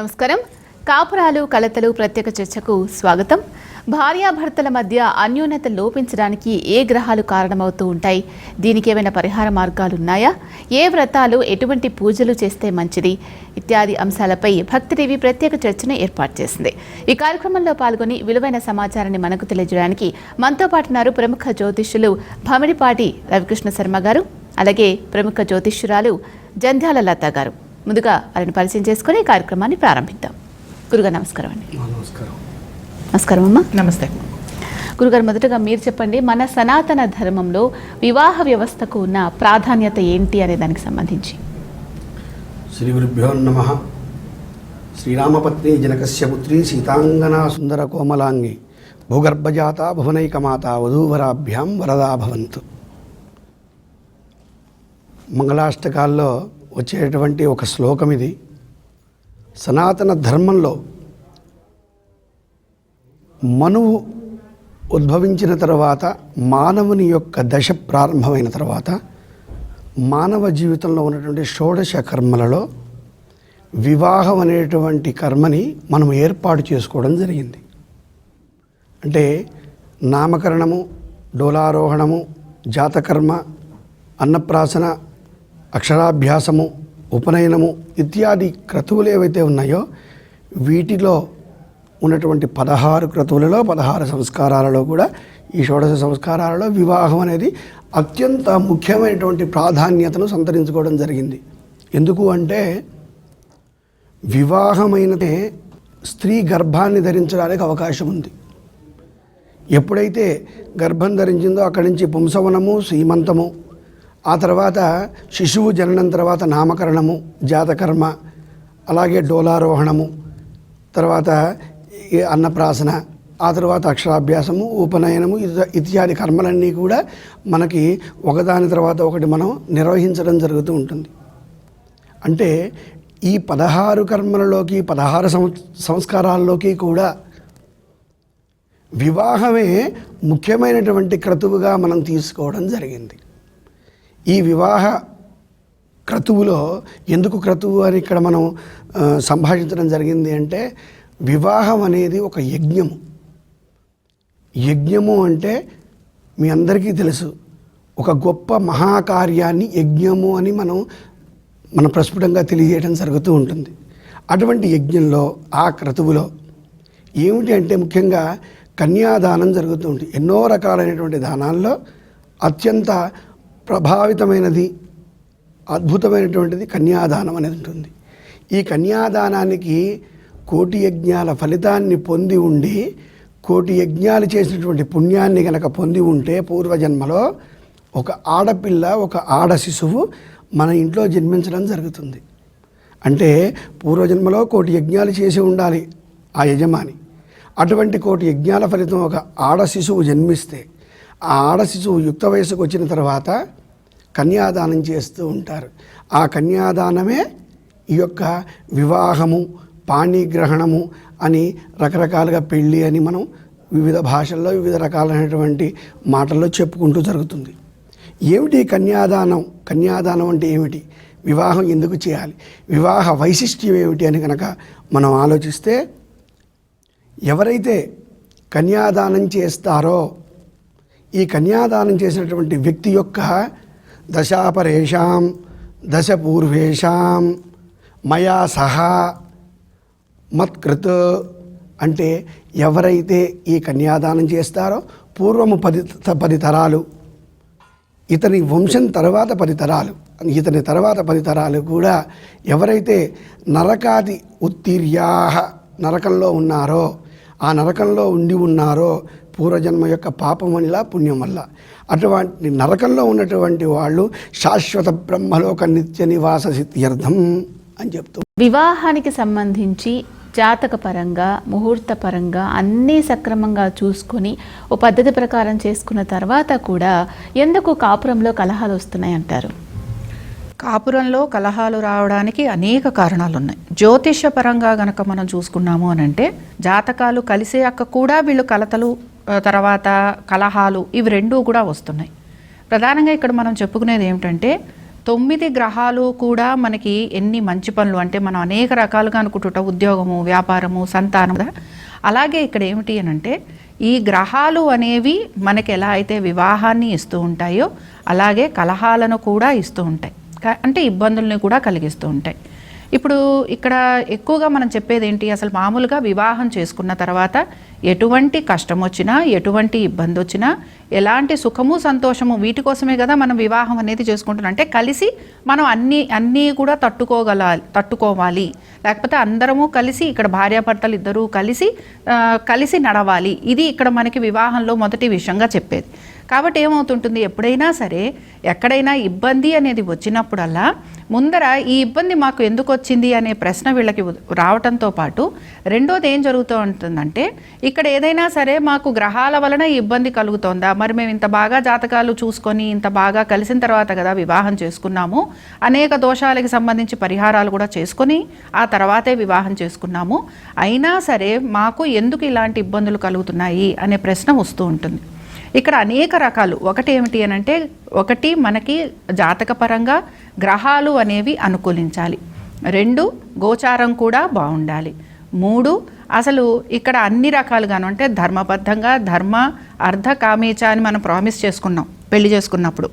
నమస్కారం. కాపురాలు కలతలు ప్రత్యేక చర్చకు స్వాగతం. భార్యాభర్తల మధ్య అన్యోన్యత లోపించడానికి ఏ గ్రహాలు కారణమవుతూ ఉంటాయి? దీనికి ఏమైనా పరిహార మార్గాలు ఉన్నాయా? ఏ వ్రతాలు ఎటువంటి పూజలు చేస్తే మంచిది? ఇత్యాది అంశాలపై భక్తి టీవీ ప్రత్యేక చర్చను ఏర్పాటు చేసింది. ఈ కార్యక్రమంలో పాల్గొని విలువైన సమాచారాన్ని మనకు తెలియజేయడానికి మనతో పాటు ఉన్నారు ప్రముఖ జ్యోతిష్యులు భమిడిపాటి రవికృష్ణ శర్మ గారు, అలాగే ప్రముఖ జ్యోతిష్యురాలు జంధ్యాల లత గారు. ముందుగా వారిని పరిచయం చేసుకుని ఈ కార్యక్రమాన్ని ప్రారంభిద్దాం. గురుగారు నమస్కారం అండి. నమస్కారం అమ్మా. నమస్తే గురుగారు, మొదటగా మీరు చెప్పండి, మన సనాతన ధర్మంలో వివాహ వ్యవస్థకు ఉన్న ప్రాధాన్యత ఏంటి అనే దానికి సంబంధించి. శ్రీ గురుభ్యో నమః. శ్రీరామపత్ని జనకస్య పుత్రి సీతాంగనా సుందర కోమలాంగి భూగర్భజాత భువనైకమాత వధూవరాభ్యాం వరదా భవంతు. మంగళాష్టకాల్లో వచ్చేటువంటి ఒక శ్లోకం ఇది. సనాతన ధర్మంలో మనువు ఉద్భవించిన తర్వాత, మానవుని యొక్క దశ ప్రారంభమైన తర్వాత, మానవ జీవితంలో ఉన్నటువంటి షోడశ కర్మలలో వివాహం అనేటువంటి కర్మని మనం ఏర్పాటు చేసుకోవడం జరిగింది. అంటే నామకరణము, డోలారోహణము, జాతకర్మ, అన్నప్రాసన, అక్షరాభ్యాసము, ఉపనయనము ఇత్యాది క్రతువులు ఏవైతే ఉన్నాయో వీటిలో ఉన్నటువంటి 16 క్రతువులలో 16 సంస్కారాలలో కూడా ఈ షోడశ సంస్కారాలలో వివాహం అనేది అత్యంత ముఖ్యమైనటువంటి ప్రాధాన్యతను సంతరించుకోవడం జరిగింది. ఎందుకు అంటే వివాహమైనదే స్త్రీ గర్భాన్ని ధరించడానికి అవకాశం ఉంది. ఎప్పుడైతే గర్భం ధరించిందో అక్కడి నుంచి పుంసవనము, సీమంతము, ఆ తర్వాత శిశువు జననం తర్వాత నామకరణము, జాతకర్మ, అలాగే డోలారోహణము, తర్వాత అన్నప్రాసన, ఆ తర్వాత అక్షరాభ్యాసము, ఉపనయనము ఇత్యాది కర్మలన్నీ కూడా మనకి ఒకదాని తర్వాత ఒకటి మనం నిర్వహించడం జరుగుతూ ఉంటుంది. అంటే ఈ 16 కర్మలలోకి 16 సంస్కారాల్లోకి కూడా వివాహమే ముఖ్యమైనటువంటి క్రతువుగా మనం తీసుకోవడం జరిగింది. ఈ వివాహ క్రతువులో ఎందుకు క్రతువు అని ఇక్కడ మనం సంభాషించడం జరిగింది అంటే, వివాహం అనేది ఒక యజ్ఞము. యజ్ఞము అంటే మీ అందరికీ తెలుసు, ఒక గొప్ప మహాకార్యాన్ని యజ్ఞము అని మనం ప్రస్ఫుటంగా తెలియజేయడం జరుగుతూ ఉంటుంది. అటువంటి యజ్ఞంలో, ఆ క్రతువులో ఏమిటి అంటే ముఖ్యంగా కన్యాదానం జరుగుతూ ఉంటుంది. ఎన్నో రకాలైనటువంటి దానాల్లో అత్యంత ప్రభావితమైనది, అద్భుతమైనటువంటిది కన్యాదానం అనేది ఉంటుంది. ఈ కన్యాదానానికి కోటి యజ్ఞాల ఫలితాన్ని పొంది ఉండి, కోటి యజ్ఞాలు చేసినటువంటి పుణ్యాన్ని కనుక పొంది ఉంటే పూర్వజన్మలో ఒక ఆడపిల్ల, ఒక ఆడ శిశువు మన ఇంట్లో జన్మించడం జరుగుతుంది. అంటే పూర్వజన్మలో కోటి యజ్ఞాలు చేసి ఉండాలి ఆ యజమాని. అటువంటి కోటి యజ్ఞాల ఫలితం ఒక ఆడ శిశువు జన్మిస్తే, ఆ ఆడ శిశువు యుక్త వయసుకు వచ్చిన తర్వాత కన్యాదానం చేస్తూ ఉంటారు. ఆ కన్యాదానమే ఈ యొక్క వివాహము, పాణిగ్రహణము అని రకరకాలుగా పెళ్ళి అని మనం వివిధ భాషల్లో వివిధ రకాలైనటువంటి మాటల్లో చెప్పుకుంటూ జరుగుతుంది. ఏమిటి కన్యాదానం? కన్యాదానం అంటే ఏమిటి? వివాహం ఎందుకు చేయాలి? వివాహ వైశిష్ట్యం ఏమిటి అని కనుక మనం ఆలోచిస్తే, ఎవరైతే కన్యాదానం చేస్తారో ఈ కన్యాదానం చేసినటువంటి వ్యక్తి యొక్క దశాపరేషాం దశపూర్వేషాం మయా సహా మత్కృత్, అంటే ఎవరైతే ఈ కన్యాదానం చేస్తారో పూర్వము 10 తరాలు, ఇతని వంశం తర్వాత 10 తరాలు, ఇతని తర్వాత 10 తరాలు కూడా ఎవరైతే నరకాది ఉత్తీర్యాః, నరకంలో ఉన్నారో, ఆ నరకంలో ఉండి ఉన్నారో పూర్వజన్మ యొక్క పాపం వల్ల, పుణ్యం వల్ల, అటువంటి నరకంలో ఉన్నటువంటి వాళ్ళు శాశ్వత బ్రహ్మలోక నిత్య నివాస సిద్ధ్యర్థం అని చెప్తూ, వివాహానికి సంబంధించి జాతక పరంగా, ముహూర్త పరంగా అన్నీ సక్రమంగా చూసుకొని ఓ పద్ధతి ప్రకారం చేసుకున్న తర్వాత కూడా ఎందుకు కాపురంలో కలహాలు వస్తున్నాయి అంటారు? కాపురంలో కలహాలు రావడానికి అనేక కారణాలు ఉన్నాయి. జ్యోతిష పరంగా గనక మనం చూసుకున్నాము అని అంటే, జాతకాలు కలిసేయాక కూడా వీళ్ళు కలతలు, తర్వాత కలహాలు, ఇవి రెండూ కూడా వస్తున్నాయి. ప్రధానంగా ఇక్కడ మనం చెప్పుకునేది ఏమిటంటే, 9 గ్రహాలు కూడా మనకి ఎన్ని మంచి పనులు అంటే మనం అనేక రకాలుగా అనుకుంటుంటాం, ఉద్యోగము, వ్యాపారము, సంతానం కదా. అలాగే ఇక్కడ ఏమిటి అని అంటే ఈ గ్రహాలు అనేవి మనకి ఎలా అయితే వివాహాన్ని ఇస్తూ ఉంటాయో అలాగే కలహాలను కూడా ఇస్తూ ఉంటాయి, అంటే ఇబ్బందుల్ని కూడా కలిగిస్తూ ఉంటాయి. ఇప్పుడు ఇక్కడ ఎక్కువగా మనం చెప్పేది ఏంటి, అసలు మామూలుగా వివాహం చేసుకున్న తర్వాత ఎటువంటి కష్టం వచ్చినా ఎటువంటి ఇబ్బంది వచ్చినా ఎలాంటి సుఖము సంతోషము వీటి కోసమే కదా మనం వివాహం అనేది చేసుకుంటున్నాం. అంటే కలిసి మనం అన్నీ కూడా తట్టుకోవాలి, లేకపోతే అందరము కలిసి ఇక్కడ భార్యాభర్తలు ఇద్దరూ కలిసి నడవాలి. ఇది ఇక్కడ మనకి వివాహంలో మొదటి విషయంగా చెప్పేది. కాబట్టి ఏమవుతుంటుంది, ఎప్పుడైనా సరే ఎక్కడైనా ఇబ్బంది అనేది వచ్చినప్పుడల్లా ముందర ఈ ఇబ్బంది మాకు ఎందుకు వచ్చింది అనే ప్రశ్న వీళ్ళకి రావటంతో పాటు రెండోది ఏం జరుగుతూ ఉంటుందంటే ఇక్కడ ఏదైనా సరే మాకు గ్రహాల వలన ఈ ఇబ్బంది కలుగుతోందా, మరి మేము ఇంత బాగా జాతకాలు చూసుకొని ఇంత బాగా కలిసిన తర్వాత కదా వివాహం చేసుకున్నాము, అనేక దోషాలకి సంబంధించి పరిహారాలు కూడా చేసుకొని ఆ తర్వాతే వివాహం చేసుకున్నాము, అయినా సరే మాకు ఎందుకు ఇలాంటి ఇబ్బందులు కలుగుతున్నాయి అనే ప్రశ్న వస్తూ ఉంటుంది. ఇక్కడ అనేక రకాలు. ఒకటి ఏమిటి అని అంటే ఒకటి మనకి జాతకపరంగా గ్రహాలు అనేవి అనుకూలించాలి, 2 గోచారం కూడా బాగుండాలి, 3 అసలు ఇక్కడ అన్ని రకాలుగాను అంటే ధర్మబద్ధంగా ధర్మ అర్థ కామేచ అని మనం ప్రామిస్ చేసుకున్నాం పెళ్లి చేసుకున్నప్పుడు.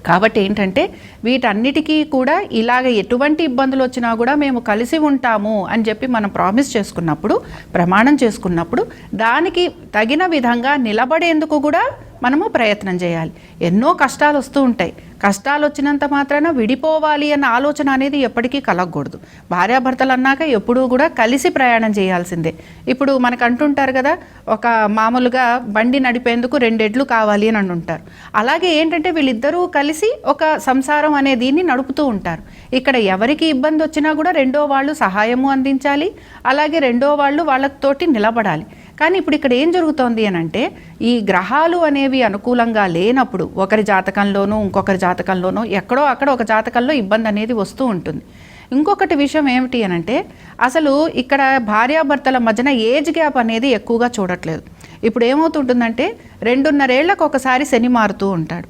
కాబట్టి ఏంటంటే వీటన్నిటికీ కూడా ఇలాగ ఎటువంటి ఇబ్బందులు వచ్చినా కూడా మేము కలిసి ఉంటాము అని చెప్పి మనం ప్రామిస్ చేసుకున్నప్పుడు, ప్రమాణం చేసుకున్నప్పుడు దానికి తగిన విధంగా నిలబడేందుకు కూడా మనము ప్రయత్నం చేయాలి. ఎన్నో కష్టాలు వస్తూ ఉంటాయి, కష్టాలు వచ్చినంత మాత్రాన విడిపోవాలి అన్న ఆలోచన అనేది ఎప్పటికీ కలగకూడదు. భార్యాభర్తలు అన్నాక ఎప్పుడూ కూడా కలిసి ప్రయాణం చేయాల్సిందే. ఇప్పుడు మనకు అంటుంటారు కదా, ఒక మామూలుగా బండి నడిపేందుకు 2 ఎడ్లు కావాలి అని అంటుంటారు. అలాగే ఏంటంటే వీళ్ళిద్దరూ కలిసి ఒక సంసారం అనే దీన్ని నడుపుతూ ఉంటారు. ఇక్కడ ఎవరికి ఇబ్బంది వచ్చినా కూడా రెండో వాళ్ళు సహాయము అందించాలి, అలాగే రెండో వాళ్ళు వాళ్ళతోటి నిలబడాలి. కానీ ఇప్పుడు ఇక్కడ ఏం జరుగుతోంది అని అంటే ఈ గ్రహాలు అనేవి అనుకూలంగా లేనప్పుడు ఒకరి జాతకంలోనూ ఇంకొకరి జాతకంలోనూ ఎక్కడో అక్కడ ఒక జాతకంలో ఇబ్బంది అనేది వస్తూ ఉంటుంది. ఇంకొకటి విషయం ఏమిటి అని అంటే అసలు ఇక్కడ భార్యాభర్తల మధ్యన ఏజ్ గ్యాప్ అనేది ఎక్కువగా చూడట్లేదు. ఇప్పుడు ఏమవుతుంటుందంటే 2.5 ఏళ్లకు ఒకసారి శని మారుతూ ఉంటాడు.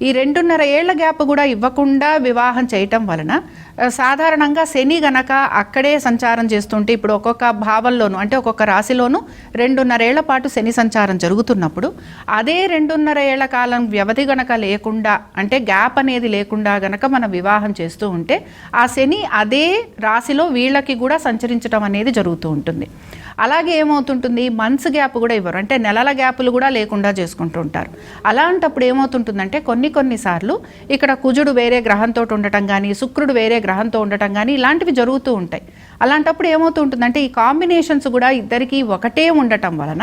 ఈ 2.5 ఏళ్ల గ్యాప్ కూడా ఇవ్వకుండా వివాహం చేయటం వలన సాధారణంగా శని గనక అక్కడే సంచారం చేస్తుంటే ఇప్పుడు ఒక్కొక్క భావంలోనూ అంటే ఒక్కొక్క రాశిలోనూ 2.5 ఏళ్ల పాటు శని సంచారం జరుగుతున్నప్పుడు అదే 2.5 ఏళ్ల కాలం వ్యవధి గనక లేకుండా అంటే గ్యాప్ అనేది లేకుండా గనక మనం వివాహం చేస్తూ ఉంటే ఆ శని అదే రాశిలో వీళ్ళకి కూడా సంచరించడం అనేది జరుగుతూ ఉంటుంది. అలాగే ఏమవుతుంటుంది, మంత్స్ గ్యాప్ కూడా ఇవ్వరు, అంటే నెలల గ్యాపులు కూడా లేకుండా చేసుకుంటూ ఉంటారు. అలాంటప్పుడు ఏమవుతుంటుందంటే కొన్నిసార్లు ఇక్కడ కుజుడు వేరే గ్రహంతో ఉండటం కానీ శుక్రుడు వేరే గ్రహంతో ఉండటం కానీ ఇలాంటివి జరుగుతూ ఉంటాయి. అలాంటప్పుడు ఏమవుతుంటుందంటే ఈ కాంబినేషన్స్ కూడా ఇద్దరికీ ఒకటే ఉండటం వలన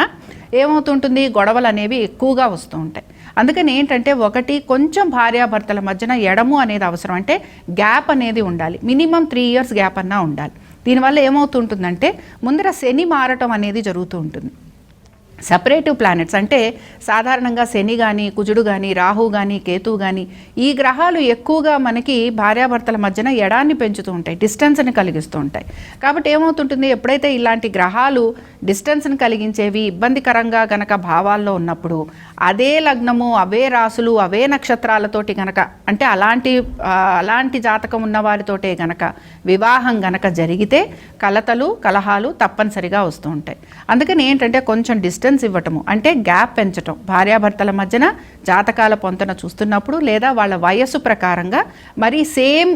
ఏమవుతుంటుంది, గొడవలు అనేవి ఎక్కువగా వస్తూ ఉంటాయి. అందుకని ఏంటంటే ఒకటి కొంచెం భార్యాభర్తల మధ్యన ఎడము అనేది అవసరం, అంటే గ్యాప్ అనేది ఉండాలి, మినిమం 3 ఇయర్స్ గ్యాప్ అన్నా ఉండాలి. దీనివల్ల ఏమవుతుంటుందంటే ముందర శని మారటం అనేది జరుగుతూ ఉంటుంది. సపరేటివ్ ప్లానెట్స్ అంటే సాధారణంగా శని కానీ కుజుడు కానీ రాహు కానీ కేతు కానీ ఈ గ్రహాలు ఎక్కువగా మనకి భార్యాభర్తల మధ్యన ఎడాన్ని పెంచుతూ ఉంటాయి, డిస్టెన్స్ని కలిగిస్తూ ఉంటాయి. కాబట్టి ఏమవుతుంటుంది, ఎప్పుడైతే ఇలాంటి గ్రహాలు డిస్టెన్స్ని కలిగించేవి ఇబ్బందికరంగా గనక భావాల్లో ఉన్నప్పుడు అదే లగ్నము అవే రాసులు అవే నక్షత్రాలతోటి గనక అంటే అలాంటి జాతకం ఉన్న వారితోటే గనక వివాహం గనక జరిగితే కలహాలు తప్పనిసరిగా వస్తూ ఉంటాయి. అందుకని ఏంటంటే కొంచెం డిస్టెన్స్ ఇవ్వటము అంటే గ్యాప్ పెంచటం, భార్యాభర్తల మధ్యన జాతకాల పొంతన చూస్తున్నప్పుడు లేదా వాళ్ళ వయస్సు ప్రకారంగా మరి సేమ్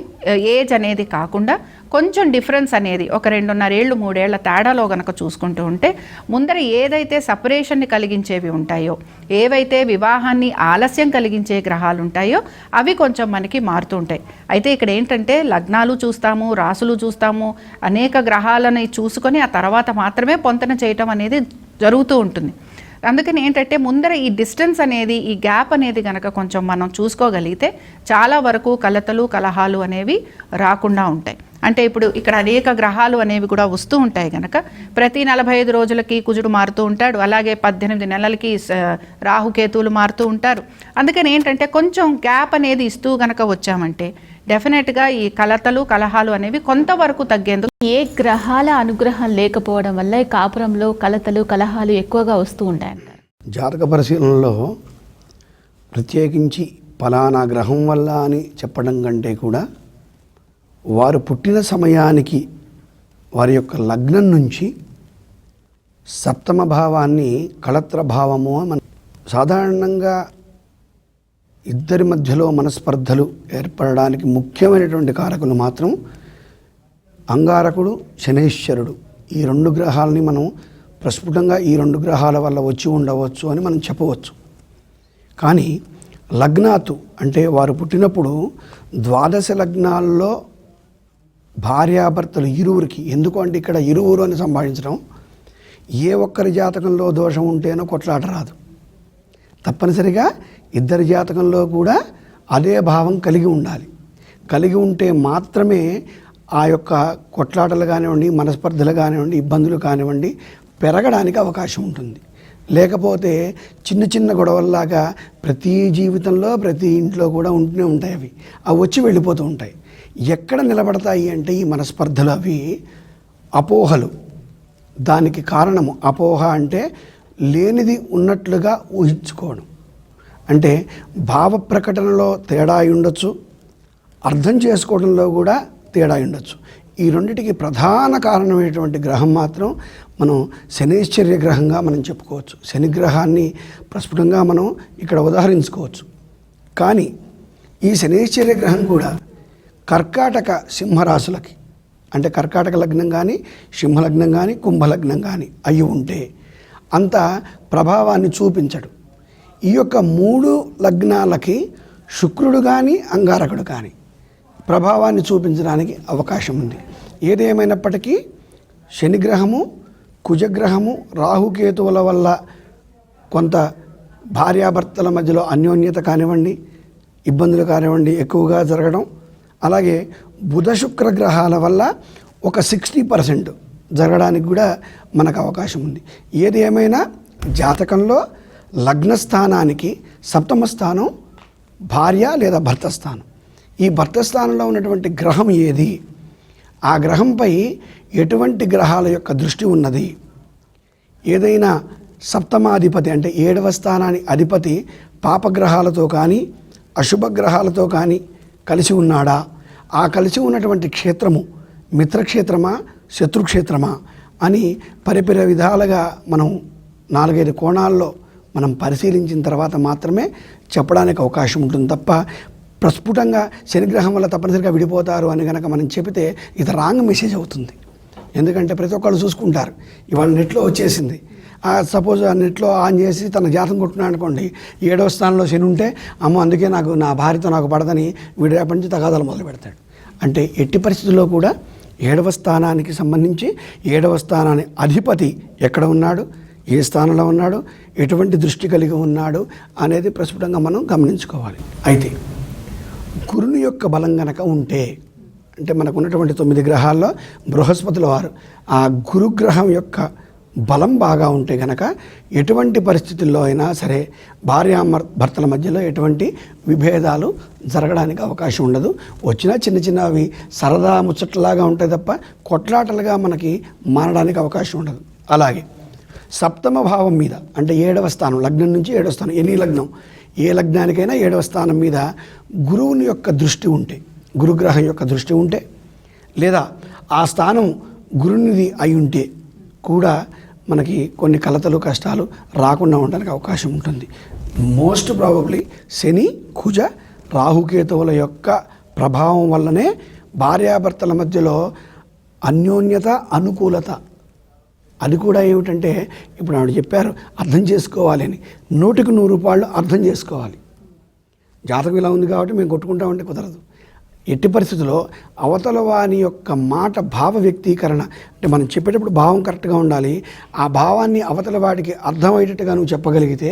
ఏజ్ అనేది కాకుండా కొంచెం డిఫరెన్స్ అనేది ఒక 2.5 ఏళ్ళు 3 ఏళ్ల తేడాలో గనక చూసుకుంటూ ఉంటే ముందర ఏదైతే సపరేషన్ని కలిగించేవి ఉంటాయో ఏవైతే వివాహాన్ని ఆలస్యం కలిగించే గ్రహాలు ఉంటాయో అవి కొంచెం మనకి మారుతూ ఉంటాయి. అయితే ఇక్కడ ఏంటంటే లగ్నాలు చూస్తాము, రాసులు చూస్తాము, అనేక గ్రహాలని చూసుకొని ఆ తర్వాత మాత్రమే పొంతన చేయటం అనేది జరుగుతూ ఉంటుంది. అందుకని ఏంటంటే ముందర ఈ డిస్టెన్స్ అనేది ఈ గ్యాప్ అనేది కనుక కొంచెం మనం చూసుకోగలిగితే చాలా వరకు కలహాలు అనేవి రాకుండా ఉంటాయి. అంటే ఇప్పుడు ఇక్కడ అనేక గ్రహాలు అనేవి కూడా వస్తూ ఉంటాయి కనుక ప్రతి 45 రోజులకి కుజుడు మారుతూ ఉంటాడు, అలాగే 18 నెలలకి రాహుకేతువులు మారుతూ ఉంటారు. అందుకని ఏంటంటే కొంచెం గ్యాప్ అనేది ఇస్తూ గనక వచ్చామంటే డెఫినెట్గా ఈ కలహాలు అనేవి కొంతవరకు తగ్గేందుకు. ఏ గ్రహాల అనుగ్రహం లేకపోవడం వల్ల ఈ కాపురంలో కలహాలు ఎక్కువగా వస్తూ ఉంటాయంటారు? జాతక పరిశీలనలో ప్రత్యేకించి ఫలానా గ్రహం వల్ల అని చెప్పడం కంటే కూడా వారు పుట్టిన సమయానికి వారి యొక్క లగ్నం నుంచి సప్తమ భావాన్ని కళత్ర భావము అని మనం సాధారణంగా ఇద్దరి మధ్యలో మనస్పర్ధలు ఏర్పడడానికి ముఖ్యమైనటువంటి కారకులు మాత్రం అంగారకుడు శనైశ్వరుడు. ఈ రెండు గ్రహాలని మనం ప్రస్ఫుటంగా ఈ రెండు గ్రహాల వల్ల వచ్చి ఉండవచ్చు అని మనం చెప్పవచ్చు. కానీ లగ్నాతు అంటే వారు పుట్టినప్పుడు ద్వాదశ లగ్నాల్లో భార్యాభర్తలు ఇరువురికి, ఎందుకు అంటే ఇక్కడ ఇరువురు అని సంభాషించడం, ఏ ఒక్కరి జాతకంలో దోషం ఉంటేనో కొట్లాట రాదు. తప్పనిసరిగా ఇద్దరి జాతకంలో కూడా అదే భావం కలిగి ఉండాలి. కలిగి ఉంటే మాత్రమే ఆ యొక్క కొట్లాటలు కానివ్వండి, మనస్పర్ధలు కానివ్వండి, ఇబ్బందులు కానివ్వండి పెరగడానికి అవకాశం ఉంటుంది. లేకపోతే చిన్న చిన్న గొడవల్లాగా ప్రతి జీవితంలో ప్రతి ఇంట్లో కూడా ఉంటూనే ఉంటాయి. అవి వచ్చి వెళ్ళిపోతూ ఉంటాయి. ఎక్కడ నిలబడతాయి అంటే ఈ మనస్పర్ధలు అవి అపోహలు. దానికి కారణము అపోహ అంటే లేనిది ఉన్నట్లుగా ఊహించుకోవడం. అంటే భావ ప్రకటనలో తేడా ఉండొచ్చు, అర్థం చేసుకోవడంలో కూడా తేడా ఉండొచ్చు. ఈ రెండిటికి ప్రధాన కారణమైనటువంటి గ్రహం మాత్రం మనం శనైశ్చర్య గ్రహంగా మనం చెప్పుకోవచ్చు. శని గ్రహాన్ని ప్రస్ఫుటంగా మనం ఇక్కడ ఉదాహరించుకోవచ్చు. కానీ ఈ శనైశ్చర్య గ్రహం కూడా కర్కాటక సింహరాశులకి, అంటే కర్కాటక లగ్నం కానీ, సింహలగ్నం కానీ, కుంభలగ్నం కానీ అయి ఉంటే అంత ప్రభావాన్ని చూపించడు. ఈ యొక్క 3 లగ్నాలకి శుక్రుడు కానీ అంగారకుడు కానీ ప్రభావాన్ని చూపించడానికి అవకాశం ఉంది. ఏదేమైనప్పటికీ శనిగ్రహము, కుజగ్రహము, రాహుకేతువుల వల్ల కొంత భార్యాభర్తల మధ్యలో అన్యోన్యత కానివ్వండి, ఇబ్బందులు కానివ్వండి ఎక్కువగా జరగడం, అలాగే బుధ శుక్ర గ్రహాల వల్ల ఒక 60% జరగడానికి కూడా మనకు అవకాశం ఉంది. ఏది ఏమైనా జాతకంలో లగ్నస్థానానికి సప్తమ స్థానం భార్య లేదా భర్త స్థానం. ఈ భర్త స్థానంలో ఉన్నటువంటి గ్రహం ఏది, ఆ గ్రహంపై ఎటువంటి గ్రహాల యొక్క దృష్టి ఉన్నది, ఏదైనా సప్తమాధిపతి అంటే 7వ స్థానానికి అధిపతి పాపగ్రహాలతో కానీ అశుభగ్రహాలతో కానీ కలిసి ఉన్నాడా, ఆ కలిసి ఉన్నటువంటి క్షేత్రము మిత్రక్షేత్రమా శత్రుక్షేత్రమా అని పరిపరి విధాలుగా మనం 4-5 కోణాల్లో మనం పరిశీలించిన తర్వాత మాత్రమే చెప్పడానికి అవకాశం ఉంటుంది. తప్ప ప్రస్ఫుటంగా శనిగ్రహం వల్ల తప్పనిసరిగా విడిపోతారు అని కనుక మనం చెబితే ఇది రాంగ్ మెసేజ్ అవుతుంది. ఎందుకంటే ప్రతి ఒక్కళ్ళు చూసుకుంటారు. ఇవాళ నెట్లో వచ్చేసింది, సపోజ్ ఆ నెట్లో ఆన్ చేసి తన జాతకం కొట్టుకున్నాడు అనుకోండి, 7వ స్థానంలో శని ఉంటే అమ్మో అందుకే నాకు నా భార్యతో నాకు పడదని వీడు రేపటి నుంచి తగాదాలు మొదలు పెడతాడు. అంటే ఎట్టి పరిస్థితుల్లో కూడా 7వ స్థానానికి సంబంధించి 7వ స్థానాన్ని అధిపతి ఎక్కడ ఉన్నాడు, ఏ స్థానంలో ఉన్నాడు, ఎటువంటి దృష్టి కలిగి ఉన్నాడు అనేది ప్రస్ఫుటంగా మనం గమనించుకోవాలి. అయితే గురుని యొక్క బలం గనక ఉంటే, అంటే మనకు ఉన్నటువంటి 9 గ్రహాల్లో బృహస్పతుల వారు ఆ గురుగ్రహం యొక్క బలం బాగా ఉంటే గనక ఎటువంటి పరిస్థితుల్లో అయినా సరే భార్యాభర్తల మధ్యలో ఎటువంటి విభేదాలు జరగడానికి అవకాశం ఉండదు. వచ్చినా చిన్న చిన్నవి సరదా ముచ్చట్లాగా ఉంటాయి తప్ప కొట్లాటలుగా మనకి మారడానికి అవకాశం ఉండదు. అలాగే సప్తమ భావం మీద అంటే 7వ స్థానం, లగ్నం నుంచి 7వ స్థానం, ఎనీ లగ్నం ఏ లగ్నానికైనా 7వ స్థానం మీద గురువుని యొక్క దృష్టి ఉంటే, గురుగ్రహం యొక్క దృష్టి ఉంటే, లేదా ఆ స్థానం గురునిది అయి ఉంటే కూడా మనకి కొన్ని కలతలు కష్టాలు రాకుండా ఉండడానికి అవకాశం ఉంటుంది. మోస్ట్ ప్రాబబ్లీ శని కుజ రాహుకేతువుల యొక్క ప్రభావం వల్లనే భార్యాభర్తల మధ్యలో అన్యోన్యత అనుకూలత. అది కూడా ఏమిటంటే ఇప్పుడు ఆవిడ చెప్పారు అర్థం చేసుకోవాలి అని, 100కి 100 రూపాయలు అర్థం చేసుకోవాలి. జాతకం ఇలా ఉంది కాబట్టి మేము కొట్టుకుంటామంటే కుదరదు. ఎట్టి పరిస్థితుల్లో అవతల వాని యొక్క మాట భావ వ్యక్తీకరణ, అంటే మనం చెప్పేటప్పుడు భావం కరెక్ట్గా ఉండాలి. ఆ భావాన్ని అవతల వాడికి అర్థమయ్యేటట్టుగా నువ్వు చెప్పగలిగితే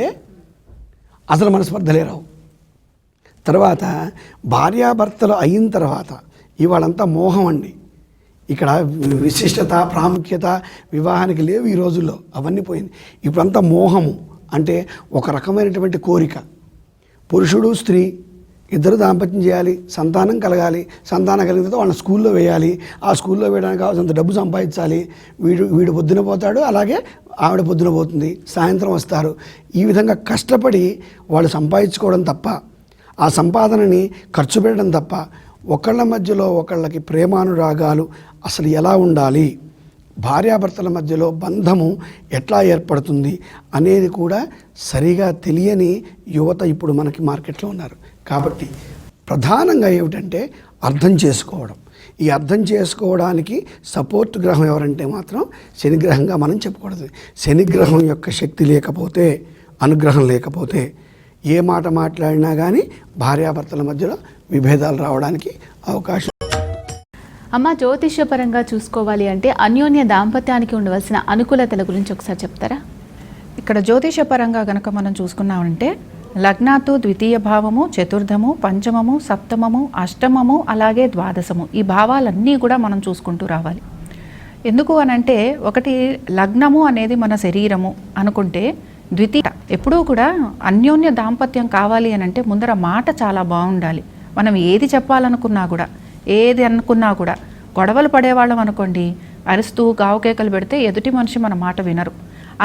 అసలు మనస్పర్ధలే రావు. తర్వాత భార్యాభర్తలు అయిన తర్వాత ఇవాళంతా మోహం అండి. ఇక్కడ విశిష్టత ప్రాముఖ్యత వివాహానికి లేవు ఈ రోజుల్లో, అవన్నీ పోయింది. ఇప్పుడంతా మోహము అంటే ఒక రకమైనటువంటి కోరిక. పురుషుడు స్త్రీ ఇద్దరు దాంపత్యం చేయాలి, సంతానం కలగాలి, సంతానం కలిగిన తర్వాత వాళ్ళని స్కూల్లో వేయాలి, ఆ స్కూల్లో వేయడానికి కావాల్సినంత డబ్బు సంపాదించాలి. వీడు పొద్దున పోతాడు, అలాగే ఆవిడ పొద్దున పోతుంది, సాయంత్రం వస్తారు. ఈ విధంగా కష్టపడి వాళ్ళు సంపాదించుకోవడం తప్ప ఆ సంపాదనని ఖర్చు పెట్టడం తప్ప ఒకళ్ళ మధ్యలో ఒకళ్ళకి ప్రేమానురాగాలు అసలు ఎలా ఉండాలి, భార్యాభర్తల మధ్యలో బంధము ఎట్లా ఏర్పడుతుంది అనేది కూడా సరిగా తెలియని యువత ఇప్పుడు మనకి మార్కెట్లో ఉన్నారు. కాబట్టి ప్రధానంగా ఏమిటంటే అర్థం చేసుకోవడం. ఈ అర్థం చేసుకోవడానికి సపోర్ట్ గ్రహం ఎవరంటే మాత్రం శనిగ్రహంగా మనం చెప్పకూడదు. శనిగ్రహం యొక్క శక్తి లేకపోతే, అనుగ్రహం లేకపోతే ఏ మాట మాట్లాడినా కానీ భార్యాభర్తల మధ్యలో విభేదాలు రావడానికి అవకాశం. అమ్మ, జ్యోతిష్యపరంగా చూసుకోవాలి అంటే అన్యోన్య దాంపత్యానికి ఉండవలసిన అనుకూలతల గురించి ఒకసారి చెప్తారా? ఇక్కడ జ్యోతిషపరంగా గనక మనం చూసుకున్నామంటే లగ్నాతు ద్వితీయ భావము, చతుర్థము, పంచమము, సప్తమము, అష్టమము, అలాగే ద్వాదశము, ఈ భావాలన్నీ కూడా మనం చూసుకుంటూ రావాలి. ఎందుకు అనంటే ఒకటి లగ్నము అనేది మన శరీరము అనుకుంటే, ద్వితీయ ఎప్పుడూ కూడా అన్యోన్య దాంపత్యం కావాలి అని అంటే ముందర మాట చాలా బాగుండాలి. మనం ఏది చెప్పాలనుకున్నా కూడా, ఏది అనుకున్నా కూడా, గొడవలు పడేవాళ్ళం అనుకోండి, అరుస్తూ గావుకేకలు పెడితే ఎదుటి మనిషి మన మాట వినరు.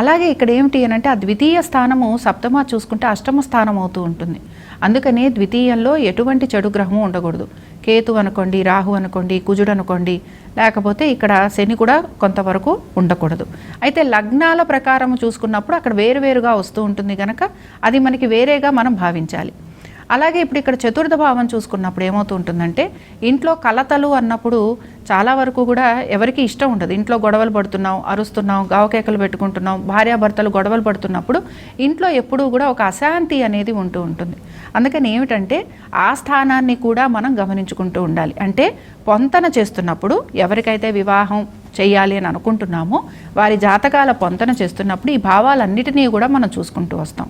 అలాగే ఇక్కడ ఏమిటి అని అంటే ఆ ద్వితీయ స్థానము సప్తమ చూసుకుంటే అష్టమ స్థానం అవుతూ ఉంటుంది. అందుకని ద్వితీయంలో ఎటువంటి చెడు గ్రహము ఉండకూడదు. కేతు అనుకోండి, రాహు అనుకోండి, కుజుడు అనుకోండి, లేకపోతే ఇక్కడ శని కూడా కొంతవరకు ఉండకూడదు. అయితే లగ్నాల ప్రకారం చూసుకున్నప్పుడు అక్కడ వేరువేరుగా వస్తూ ఉంటుంది కనుక అది మనకి వేరేగా మనం భావించాలి. అలాగే ఇప్పుడు ఇక్కడ చతుర్థ భావం చూసుకున్నప్పుడు ఏమవుతూ ఉంటుందంటే ఇంట్లో కలతలు అన్నప్పుడు చాలా వరకు కూడా ఎవరికి ఇష్టం ఉండదు. ఇంట్లో గొడవలు పడుతున్నాం, అరుస్తున్నాం, గావకేకలు పెట్టుకుంటున్నాం, భార్యాభర్తలు గొడవలు పడుతున్నప్పుడు ఇంట్లో ఎప్పుడూ కూడా ఒక అశాంతి అనేది ఉంటూ ఉంటుంది. అందుకని ఏమిటంటే ఆ స్థానాన్ని కూడా మనం గమనించుకుంటూ ఉండాలి. అంటే పొంతన చేస్తున్నప్పుడు ఎవరికైతే వివాహం చేయాలి అని అనుకుంటున్నామో వారి జాతకాల పొంతన చేస్తున్నప్పుడు ఈ భావాలన్నిటినీ కూడా మనం చూసుకుంటూ వస్తాం.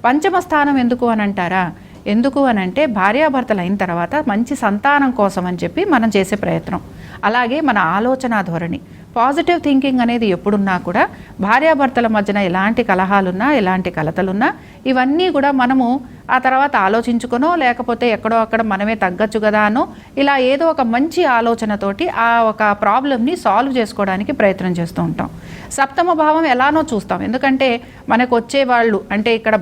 పంచమ స్థానం ఎందుకు అని అంటారా? ఎందుకు అని అంటే భార్యాభర్తలు అయిన తర్వాత మంచి సంతానం కోసం అని చెప్పి మనం చేసే ప్రయత్నం, అలాగే మన ఆలోచన ధోరణి, పాజిటివ్ థింకింగ్ అనేది ఎప్పుడున్నా కూడా భార్యాభర్తల మధ్యన ఎలాంటి కలహాలున్నా, ఎలాంటి కలతలున్నా ఇవన్నీ కూడా మనము ఆ తర్వాత ఆలోచించుకునో లేకపోతే ఎక్కడో అక్కడ మనమే తగ్గచ్చు కదా అనో ఇలా ఏదో ఒక మంచి ఆలోచనతోటి ఆ ఒక ప్రాబ్లమ్ని సాల్వ్ చేసుకోవడానికి ప్రయత్నం చేస్తూ ఉంటాం. సప్తమ భావం ఎలానో చూస్తాం. ఎందుకంటే మనకు వచ్చేవాళ్ళు అంటే ఇక్కడ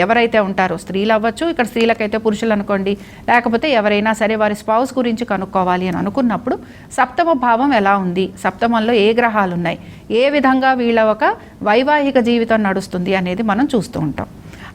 ఎవరైతే ఉంటారో స్త్రీలు అవ్వచ్చు, ఇక్కడ స్త్రీలకైతే పురుషులు అనుకోండి, లేకపోతే ఎవరైనా సరే వారి స్పౌస్ గురించి కనుక్కోవాలి అని అనుకున్నప్పుడు సప్తమ భావం ఎలా ఉంది, సప్తమంలో ఏ గ్రహాలు ఉన్నాయి, ఏ విధంగా వీళ్ళ ఒక వైవాహిక జీవితం నడుస్తుంది అనేది మనం చూస్తూ ఉంటాం.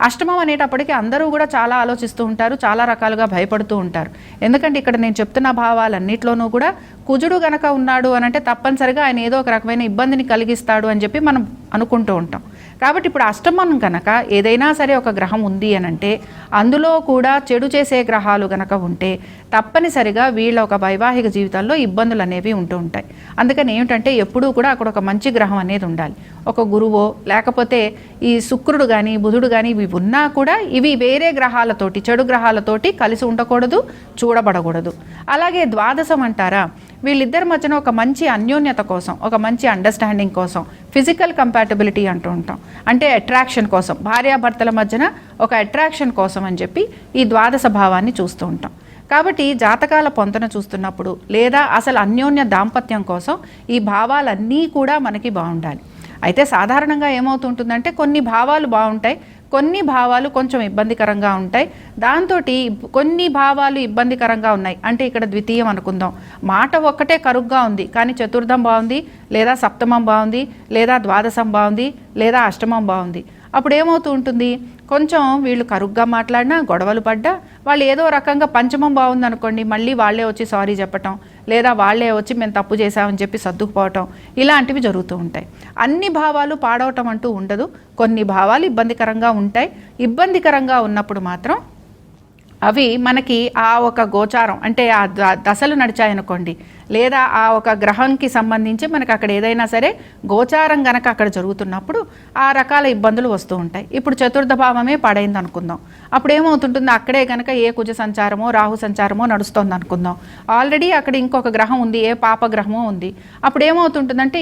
అష్టమం అనేటప్పటికీ అందరూ కూడా చాలా ఆలోచిస్తూ ఉంటారు, చాలా రకాలుగా భయపడుతూ ఉంటారు. ఎందుకంటే ఇక్కడ నేను చెప్తున్న భావాలన్నిట్లోనూ కూడా కుజుడు గనక ఉన్నాడు అని అంటే తప్పనిసరిగా ఆయన ఏదో ఒక రకమైన ఇబ్బందిని కలిగిస్తాడు అని చెప్పి మనం అనుకుంటూ ఉంటాం. కాబట్టి ఇప్పుడు అష్టమం కనుక ఏదైనా సరే ఒక గ్రహం ఉంది అని అంటే అందులో కూడా చెడు చేసే గ్రహాలు గనక ఉంటే తప్పనిసరిగా వీళ్ళ ఒక వైవాహిక జీవితాల్లో ఇబ్బందులు అనేవి ఉంటూ ఉంటాయి. అందుకని ఏమిటంటే ఎప్పుడూ కూడా అక్కడ ఒక మంచి గ్రహం అనేది ఉండాలి. ఒక గురువో లేకపోతే ఈ శుక్రుడు కానీ బుధుడు కానీ ఇవి ఉన్నా కూడా ఇవి వేరే గ్రహాలతోటి, చెడు గ్రహాలతోటి కలిసి ఉండకూడదు, చూడబడకూడదు. అలాగే ద్వాదశం అంటారా, వీళ్ళిద్దరి మధ్యన ఒక మంచి అన్యోన్యత కోసం, ఒక మంచి అండర్స్టాండింగ్ కోసం, ఫిజికల్ కంపాటబిలిటీ అంటూ ఉంటాం, అంటే అట్రాక్షన్ కోసం, భార్యాభర్తల మధ్యన ఒక అట్రాక్షన్ కోసం అని చెప్పి ఈ ద్వాదశ భావాన్ని చూస్తూ ఉంటాం. కాబట్టి జాతకాల పొంతన చూస్తున్నప్పుడు లేదా అసలు అన్యోన్య దాంపత్యం కోసం ఈ భావాలన్నీ కూడా మనకి బాగుండాలి. అయితే సాధారణంగా ఏమవుతుంటుందంటే కొన్ని భావాలు బాగుంటాయి, కొన్ని భావాలు కొంచెం ఇబ్బందికరంగా ఉంటాయి. దాంతో కొన్ని భావాలు ఇబ్బందికరంగా ఉన్నాయి అంటే ఇక్కడ ద్వితీయం అనుకుందాం, మాట ఒక్కటే కరుగ్గా ఉంది కానీ చతుర్థం బాగుంది, లేదా సప్తమం బాగుంది, లేదా ద్వాదశం బాగుంది, లేదా అష్టమం బాగుంది. అప్పుడు ఏమవుతూ ఉంటుంది, కొంచెం వీళ్ళు కరుగ్గా మాట్లాడినా, గొడవలు పడ్డా, వాళ్ళు ఏదో రకంగా పంచమం బాగుంది అనుకోండి, మళ్ళీ వాళ్ళే వచ్చి సారీ చెప్పటం, లేదా వాళ్ళే వచ్చి మేము తప్పు చేసామని చెప్పి సర్దుకుపోవటం, ఇలాంటివి జరుగుతూ ఉంటాయి. అన్ని భావాలు పాడవటం అంటూ ఉండదు, కొన్ని భావాలు ఇబ్బందికరంగా ఉంటాయి. ఇబ్బందికరంగా ఉన్నప్పుడు మాత్రం అవి మనకి ఆ ఒక గోచారం అంటే ఆ దశలు నడిచాయనుకోండి, లేదా ఆ ఒక గ్రహంకి సంబంధించి మనకు అక్కడ ఏదైనా సరే గోచారం గనక అక్కడ జరుగుతున్నప్పుడు ఆ రకాల ఇబ్బందులు వస్తూ ఉంటాయి. ఇప్పుడు చతుర్థ భావమే పడైంది అనుకుందాం, అప్పుడు ఏమవుతుంటుంది, అక్కడే కనుక ఏ కుజ సంచారమో రాహు సంచారమో నడుస్తుంది అనుకుందాం, ఆల్రెడీ అక్కడ ఇంకొక గ్రహం ఉంది, ఏ పాప గ్రహమో ఉంది. అప్పుడు ఏమవుతుంటుందంటే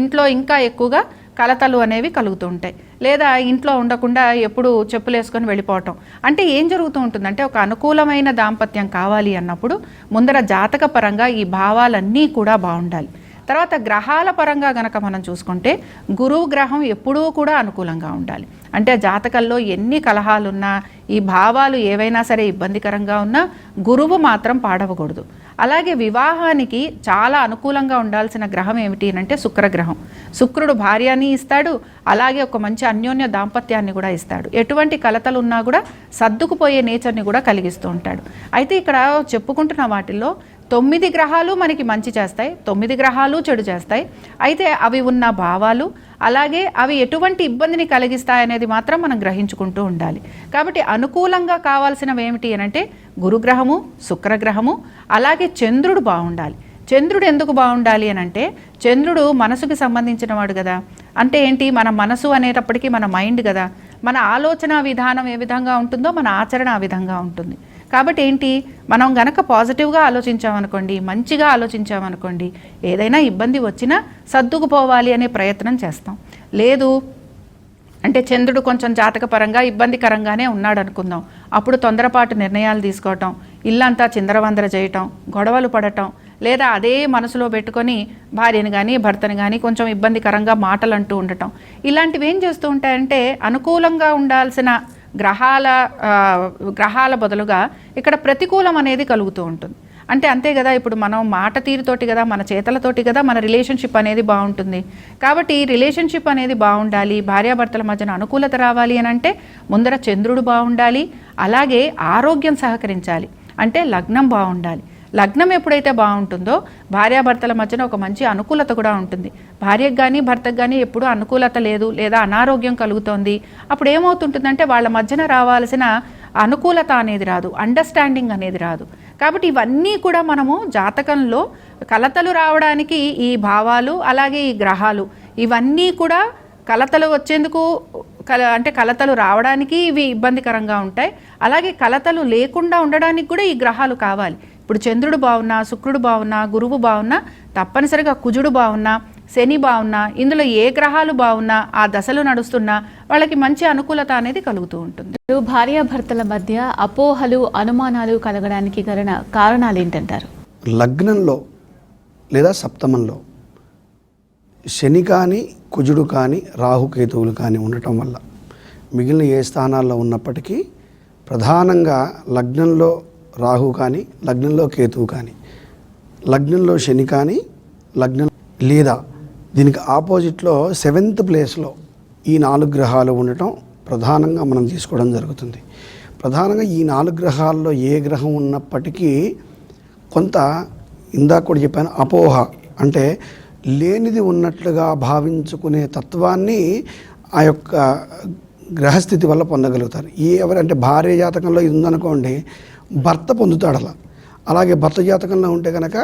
ఇంట్లో ఇంకా ఎక్కువగా కలతలు అనేవి కలుగుతూ ఉంటాయి, లేదా ఇంట్లో ఉండకుండా ఎప్పుడు చెప్పులు వేసుకొని వెళ్ళిపోవటం. అంటే ఏం జరుగుతూ ఉంటుందంటే ఒక అనుకూలమైన దాంపత్యం కావాలి అన్నప్పుడు ముందర జాతక పరంగా ఈ భావాలన్నీ కూడా బాగుండాలి. తర్వాత గ్రహాల పరంగా గనక మనం చూసుకుంటే గురువు గ్రహం ఎప్పుడూ కూడా అనుకూలంగా ఉండాలి. అంటే జాతకంలో ఎన్ని కలహాలున్నా, ఈ భావాలు ఏవైనా సరే ఇబ్బందికరంగా ఉన్నా గురువు మాత్రం పాడవకూడదు. అలాగే వివాహానికి చాలా అనుకూలంగా ఉండాల్సిన గ్రహం ఏమిటి అంటే శుక్రగ్రహం. శుక్రుడు భార్యని ఇస్తాడు, అలాగే ఒక మంచి అన్యోన్య దాంపత్యాన్ని కూడా ఇస్తాడు. ఎటువంటి కలతలు ఉన్నా కూడా సర్దుకుపోయే నేచర్ని కూడా కలిగిస్తూ ఉంటాడు. అయితే ఇక్కడ చెప్పుకుంటున్న వాటిల్లో 9 గ్రహాలు మనకి మంచి చేస్తాయి, 9 గ్రహాలు చెడు చేస్తాయి. అయితే అవి ఉన్న భావాలు అలాగే అవి ఎటువంటి ఇబ్బందిని కలిగిస్తాయనేది మాత్రం మనం గ్రహించుకుంటూ ఉండాలి. కాబట్టి అనుకూలంగా కావాల్సినవి ఏమిటి అంటే గురుగ్రహము, శుక్రగ్రహము, అలాగే చంద్రుడు బాగుండాలి. చంద్రుడు ఎందుకు బాగుండాలి అని అంటే చంద్రుడు మనసుకి సంబంధించిన వాడు కదా. అంటే ఏంటి, మన మనసు అనేటప్పటికీ మన మైండ్ కదా. మన ఆలోచన విధానం ఏ విధంగా ఉంటుందో మన ఆచరణ ఆ విధంగా ఉంటుంది. కాబట్టి ఏంటి, మనం గనక పాజిటివ్గా ఆలోచించామనుకోండి, మంచిగా ఆలోచించామనుకోండి, ఏదైనా ఇబ్బంది వచ్చినా సర్దుకుపోవాలి అనే ప్రయత్నం చేస్తాం. లేదు అంటే చంద్రుడు కొంచెం జాతకపరంగా ఇబ్బందికరంగానే ఉన్నాడు అనుకుందాం, అప్పుడు తొందరపాటు నిర్ణయాలు తీసుకోవటం, ఇల్లంతా చిందరవందర చేయటం, గొడవలు పడటం, లేదా అదే మనసులో పెట్టుకొని భార్యని కానీ భర్తని కానీ కొంచెం ఇబ్బందికరంగా మాటలు అంటూ ఉండటం, ఇలాంటివి ఏం చేస్తూ ఉంటాయంటే అనుకూలంగా ఉండాల్సిన గ్రహాల బదులుగా ఇక్కడ ప్రతికూలం అనేది కలుగుతూ ఉంటుంది. అంటే అంతే కదా, ఇప్పుడు మనం మాట తీరుతోటి కదా, మన చేతలతోటి కదా మన రిలేషన్షిప్ అనేది బాగుంటుంది. కాబట్టి రిలేషన్షిప్ అనేది బాగుండాలి, భార్యాభర్తల మధ్యన అనుకూలత రావాలి అని అంటే ముందర చంద్రుడు బాగుండాలి, అలాగే ఆరోగ్యం సహకరించాలి, అంటే లగ్నం బాగుండాలి. లగ్నం ఎప్పుడైతే బాగుంటుందో భార్యాభర్తల మధ్యన ఒక మంచి అనుకూలత కూడా ఉంటుంది. భార్యకు కానీ భర్తకు కానీ ఎప్పుడూ అనుకూలత లేదు లేదా అనారోగ్యం కలుగుతోంది, అప్పుడు ఏమవుతుంటుందంటే వాళ్ళ మధ్యన రావాల్సిన అనుకూలత అనేది రాదు, అండర్స్టాండింగ్ అనేది రాదు. కాబట్టి ఇవన్నీ కూడా మనము జాతకంలో కలతలు రావడానికి ఈ భావాలు అలాగే ఈ గ్రహాలు ఇవన్నీ కూడా కలతలు వచ్చేందుకు అంటే కలతలు రావడానికి ఇవి ఇబ్బందికరంగా ఉంటాయి. అలాగే కలతలు లేకుండా ఉండడానికి కూడా ఈ గ్రహాలు కావాలి. ఇప్పుడు చంద్రుడు బాగున్నా, శుక్రుడు బాగున్నా, గురువు బాగున్నా, తప్పనిసరిగా కుజుడు బాగున్నా, శని బాగున్నా, ఇందులో ఏ గ్రహాలు బాగున్నా ఆ దశలు నడుస్తున్నా వాళ్ళకి మంచి అనుకూలత అనేది కలుగుతూ ఉంటుంది. భార్యాభర్తల మధ్య అపోహలు అనుమానాలు కలగడానికి కారణాలు ఏంటంటారు? లగ్నంలో లేదా సప్తమంలో శని కానీ కుజుడు కానీ రాహుకేతువులు కానీ ఉండటం వల్ల మిగిలిన ఏ స్థానాల్లో ఉన్నప్పటికీ ప్రధానంగా లగ్నంలో రాహు కానీ లగ్నంలో కేతువు కానీ లగ్నంలో శని కానీ లగ్నం లేదా దీనికి ఆపోజిట్లో 7th ప్లేస్లో ఈ 4 గ్రహాలు ఉండటం ప్రధానంగా మనం తీసుకోవడం జరుగుతుంది. ప్రధానంగా ఈ 4 గ్రహాల్లో ఏ గ్రహం ఉన్నప్పటికీ కొంత ఇందాక కూడా చెప్పాను, అపోహ అంటే లేనిది ఉన్నట్లుగా భావించుకునే తత్వాన్ని ఆ యొక్క గ్రహస్థితి వల్ల పొందగలుగుతారు. ఎవరంటే భార్య జాతకంలో ఇది ఉందనుకోండి, భర్త పొందుతాడు అలా. అలాగే భర్త జాతకంలో ఉంటే కనుక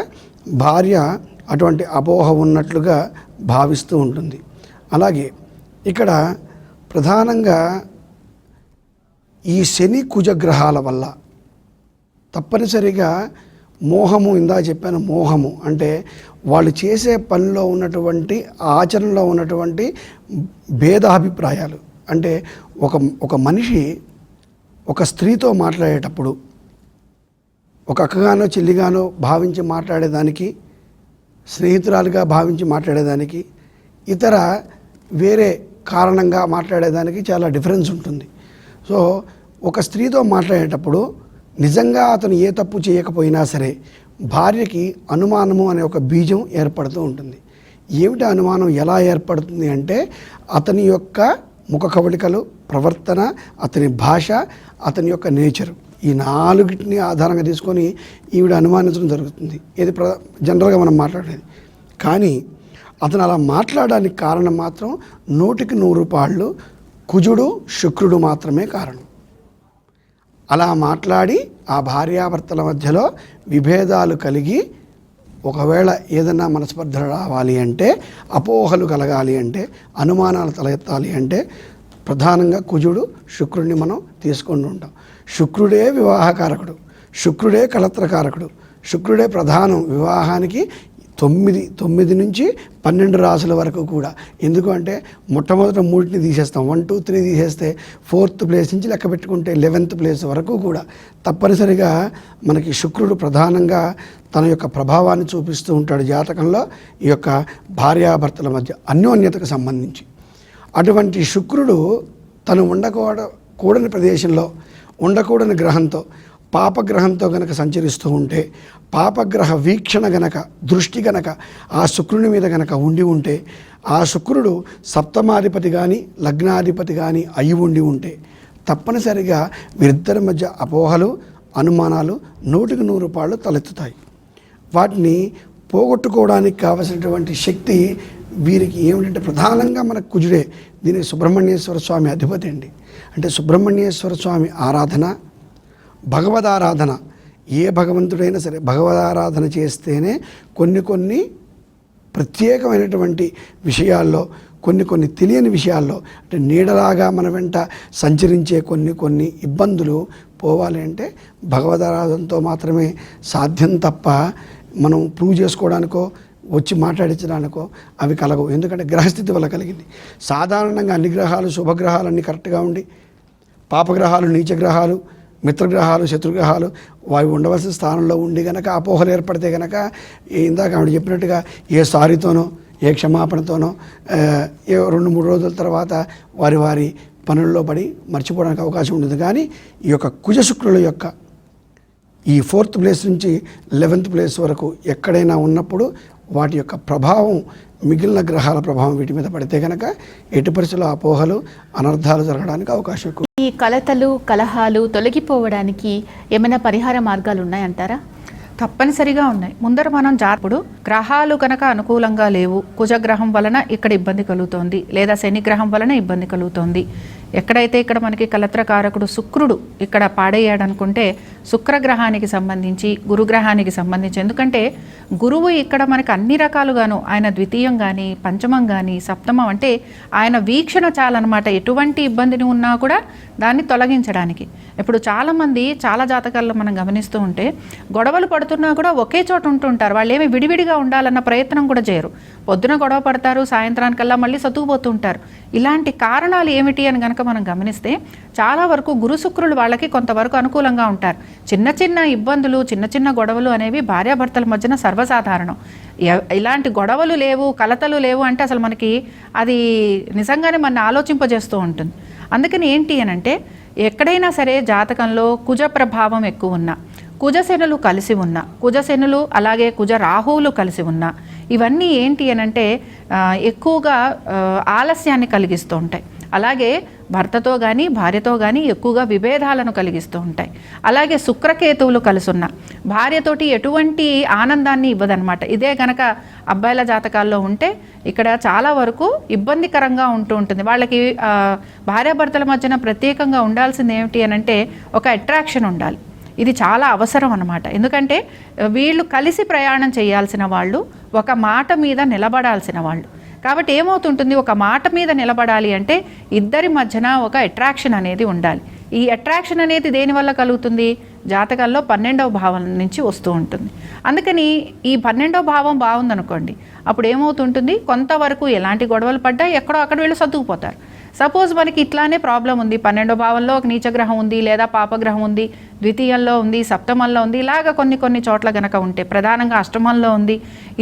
భార్య అటువంటి అపోహ ఉన్నట్లుగా భావిస్తూ ఉంటుంది. అలాగే ఇక్కడ ప్రధానంగా ఈ శని కుజగ్రహాల వల్ల తప్పనిసరిగా మోహము, ఇందా చెప్పాను మోహము అంటే వాళ్ళు చేసే పనిలో ఉన్నటువంటి ఆచరణలో ఉన్నటువంటి భేదాభిప్రాయాలు. అంటే ఒక మనిషి ఒక స్త్రీతో మాట్లాడేటప్పుడు ఒక అక్కగానో చెల్లిగానో భావించి మాట్లాడేదానికి, స్నేహితురాలుగా భావించి మాట్లాడేదానికి, ఇతర వేరే కారణంగా మాట్లాడేదానికి చాలా డిఫరెన్స్ ఉంటుంది. సో ఒక స్త్రీతో మాట్లాడేటప్పుడు నిజంగా అతను ఏ తప్పు చేయకపోయినా సరే భార్యకి అనుమానము అనే ఒక బీజం ఏర్పడుతూ ఉంటుంది. ఏమిటి అనుమానం, ఎలా ఏర్పడుతుంది అంటే అతని యొక్క ముఖ కవళికలు, ప్రవర్తన, అతని భాష, అతని యొక్క నేచరు, ఈ 4టిని ఆధారంగా తీసుకొని ఈవిడ అనుమానించడం జరుగుతుంది. ఇది జనరల్గా మనం మాట్లాడేది. కానీ అతను అలా మాట్లాడడానికి కారణం మాత్రం 100కి 100 రూపాయలు కుజుడు శుక్రుడు మాత్రమే కారణం. అలా మాట్లాడి ఆ భార్యాభర్తల మధ్యలో విభేదాలు కలిగి ఒకవేళ ఏదైనా మనస్పర్ధలు రావాలి అంటే, అపోహలు కలగాలి అంటే, అనుమానాలు తలెత్తాలి అంటే ప్రధానంగా కుజుడు శుక్రుడిని మనం తీసుకొని ఉంటాం. శుక్రుడే వివాహకారకుడు, శుక్రుడే కళత్రకారకుడు, శుక్రుడే ప్రధానం వివాహానికి 9 నుంచి 12 రాసుల వరకు కూడా. ఎందుకు అంటే మొట్టమొదట 3ని తీసేస్తాం, 1, 2, 3 తీసేస్తే 4th ప్లేస్ నుంచి లెక్క పెట్టుకుంటే 11th ప్లేస్ వరకు కూడా తప్పనిసరిగా మనకి శుక్రుడు ప్రధానంగా తన యొక్క ప్రభావాన్ని చూపిస్తూ ఉంటాడు జాతకంలో ఈ యొక్క భార్యాభర్తల మధ్య అన్యోన్యతకు సంబంధించి. అటువంటి శుక్రుడు తను ఉండకూడని ప్రదేశంలో ఉండకూడని గ్రహంతో పాపగ్రహంతో గనక సంచరిస్తూ ఉంటే, పాపగ్రహ వీక్షణ గనక, దృష్టి గనక ఆ శుక్రుని మీద గనక ఉంటే, ఆ శుక్రుడు సప్తమాధిపతి కానీ లగ్నాధిపతి కానీ అయి ఉంటే తప్పనిసరిగా వీరిద్దరి మధ్య అపోహలు, అనుమానాలు 100% తలెత్తుతాయి. వాటిని పోగొట్టుకోవడానికి కావలసినటువంటి శక్తి వీరికి ఏమిటంటే ప్రధానంగా మనకు కుజుడే. దీనికి సుబ్రహ్మణ్యేశ్వర స్వామి అధిపతి అండి. అంటే సుబ్రహ్మణ్యేశ్వర స్వామి ఆరాధన, భగవదారాధన, ఏ భగవంతుడైనా సరే భగవదారాధన చేస్తేనే కొన్ని ప్రత్యేకమైనటువంటి విషయాల్లో, కొన్ని తెలియని విషయాల్లో, అంటే నీడలాగా మన వెంట సంచరించే కొన్ని ఇబ్బందులు పోవాలి అంటే భగవదారాధనతో మాత్రమే సాధ్యం తప్ప మనం ప్రూవ్ చేసుకోవడానికో వచ్చి మాట్లాడించడానికో అవి కలగవు. ఎందుకంటే గ్రహస్థితి వల్ల కలిగింది. సాధారణంగా అన్ని గ్రహాలు, శుభగ్రహాలు అన్నీ కరెక్ట్గా ఉండి, పాపగ్రహాలు, నీచగ్రహాలు, మిత్రగ్రహాలు, శత్రుగ్రహాలు వావి ఉండవలసిన స్థానంలో ఉండి గనక అపోహలు ఏర్పడితే గనక ఇందాక ఆవిడ చెప్పినట్టుగా ఏ సారీతోనో, ఏ క్షమాపణతోనో 2-3 రోజుల తర్వాత వారి పనుల్లో పడి మర్చిపోవడానికి అవకాశం ఉండదు. కానీ ఈ యొక్క కుజ శుక్రుల యొక్క ఈ 4th ప్లేస్ నుంచి 11th ప్లేస్ వరకు ఎక్కడైనా ఉన్నప్పుడు వాటి యొక్క ప్రభావం, మిగిలిన గ్రహాల ప్రభావం వీటి మీద పడితే కనుక ఎటు పరిస్థితుల్లో అపోహలు, అనర్థాలు జరగడానికి అవకాశం ఎక్కువ. ఈ కలతలు, కలహాలు తొలగిపోవడానికి ఏమైనా పరిహార మార్గాలు ఉన్నాయంటారా? తప్పనిసరిగా ఉన్నాయి. ముందర మనం జాతప్పుడు గ్రహాలు కనుక అనుకూలంగా లేవు, కుజగ్రహం వలన ఇక్కడ ఇబ్బంది కలుగుతోంది, లేదా శని గ్రహం వలన ఇబ్బంది కలుగుతోంది, ఎక్కడైతే ఇక్కడ మనకి కలత్రకారకుడు శుక్రుడు ఇక్కడ పాడయ్యాడు అనుకుంటే శుక్రగ్రహానికి సంబంధించి, గురుగ్రహానికి సంబంధించి, ఎందుకంటే గురువు ఇక్కడ మనకి అన్ని రకాలుగాను ఆయన ద్వితీయం కానీ, పంచమం కానీ, సప్తమం అంటే ఆయన వీక్షణ చాలన్నమాట. ఎటువంటి ఇబ్బందిని ఉన్నా కూడా దాన్ని తొలగించడానికి. ఇప్పుడు చాలామంది చాలా జాతకాల్లో మనం గమనిస్తూ ఉంటే గొడవలు పడుతున్నా కూడా ఒకే చోట ఉంటుంటారు. వాళ్ళు ఏమి విడివిడిగా ఉండాలన్న ప్రయత్నం కూడా చేయరు. పొద్దున గొడవ పడతారు, సాయంత్రానికల్లా మళ్ళీ సతుకుపోతూ ఉంటారు. ఇలాంటి కారణాలు ఏమిటి అని కనుక మనం గమనిస్తే చాలా వరకు గురు శుక్రులు వాళ్ళకి కొంతవరకు అనుకూలంగా ఉంటారు. చిన్న చిన్న ఇబ్బందులు, చిన్న చిన్న గొడవలు అనేవి భార్యాభర్తల మధ్యన సర్వసాధారణం. ఇలాంటి గొడవలు లేవు, కలతలు లేవు అంటే అసలు మనకి అది నిజంగానే మన ఆలోచింపజేస్తూ ఉంటుంది. అందుకని ఏంటి అని అంటే ఎక్కడైనా సరే జాతకంలో కుజ ప్రభావం ఎక్కువ ఉన్నా, కుజశనులు కలిసి ఉన్న, కుజశనులు అలాగే కుజ రాహువులు కలిసి ఉన్న, ఇవన్నీ ఏంటి అని అంటే ఎక్కువగా ఆలస్యాన్ని కలిగిస్తూ ఉంటాయి. అలాగే భర్తతో కానీ భార్యతో కానీ ఎక్కువగా విభేదాలను కలిగిస్తూ ఉంటాయి. అలాగే శుక్రకేతువులు కలిసి ఉన్న భార్యతోటి ఎటువంటి ఆనందాన్ని ఇవ్వదన్నమాట. ఇదే కనుక అబ్బాయిల జాతకాల్లో ఉంటే ఇక్కడ చాలా వరకు ఇబ్బందికరంగా ఉంటూ ఉంటుంది. వాళ్ళకి భార్యాభర్తల మధ్యన ప్రత్యేకంగా ఉండాల్సింది ఏమిటి అని అంటే ఒక అట్రాక్షన్ ఉండాలి. ఇది చాలా అవసరం అన్నమాట. ఎందుకంటే వీళ్ళు కలిసి ప్రయాణం చేయాల్సిన వాళ్ళు, ఒక మాట మీద నిలబడాల్సిన వాళ్ళు. కాబట్టి ఏమవుతుంటుంది, ఒక మాట మీద నిలబడాలి అంటే ఇద్దరి మధ్యన ఒక అట్రాక్షన్ అనేది ఉండాలి. ఈ అట్రాక్షన్ అనేది దేనివల్ల కలుగుతుంది, జాతకాల్లో 12వ భావం నుంచి వస్తూ ఉంటుంది. అందుకని ఈ 12వ భావం బాగుందనుకోండి, అప్పుడు ఏమవుతుంటుంది, కొంతవరకు ఎలాంటి గొడవలు పడ్డా ఎక్కడో అక్కడ వీళ్ళు సర్దుకుపోతారు. సపోజ్ మనకి ఇట్లానే ప్రాబ్లం ఉంది, 12వ భావంలో ఒక నీచగ్రహం ఉంది, లేదా పాపగ్రహం ఉంది, ద్వితీయంలో ఉంది, సప్తమంలో ఉంది, ఇలాగ కొన్ని చోట్ల కనుక ఉంటే, ప్రధానంగా అష్టమంలో ఉంది,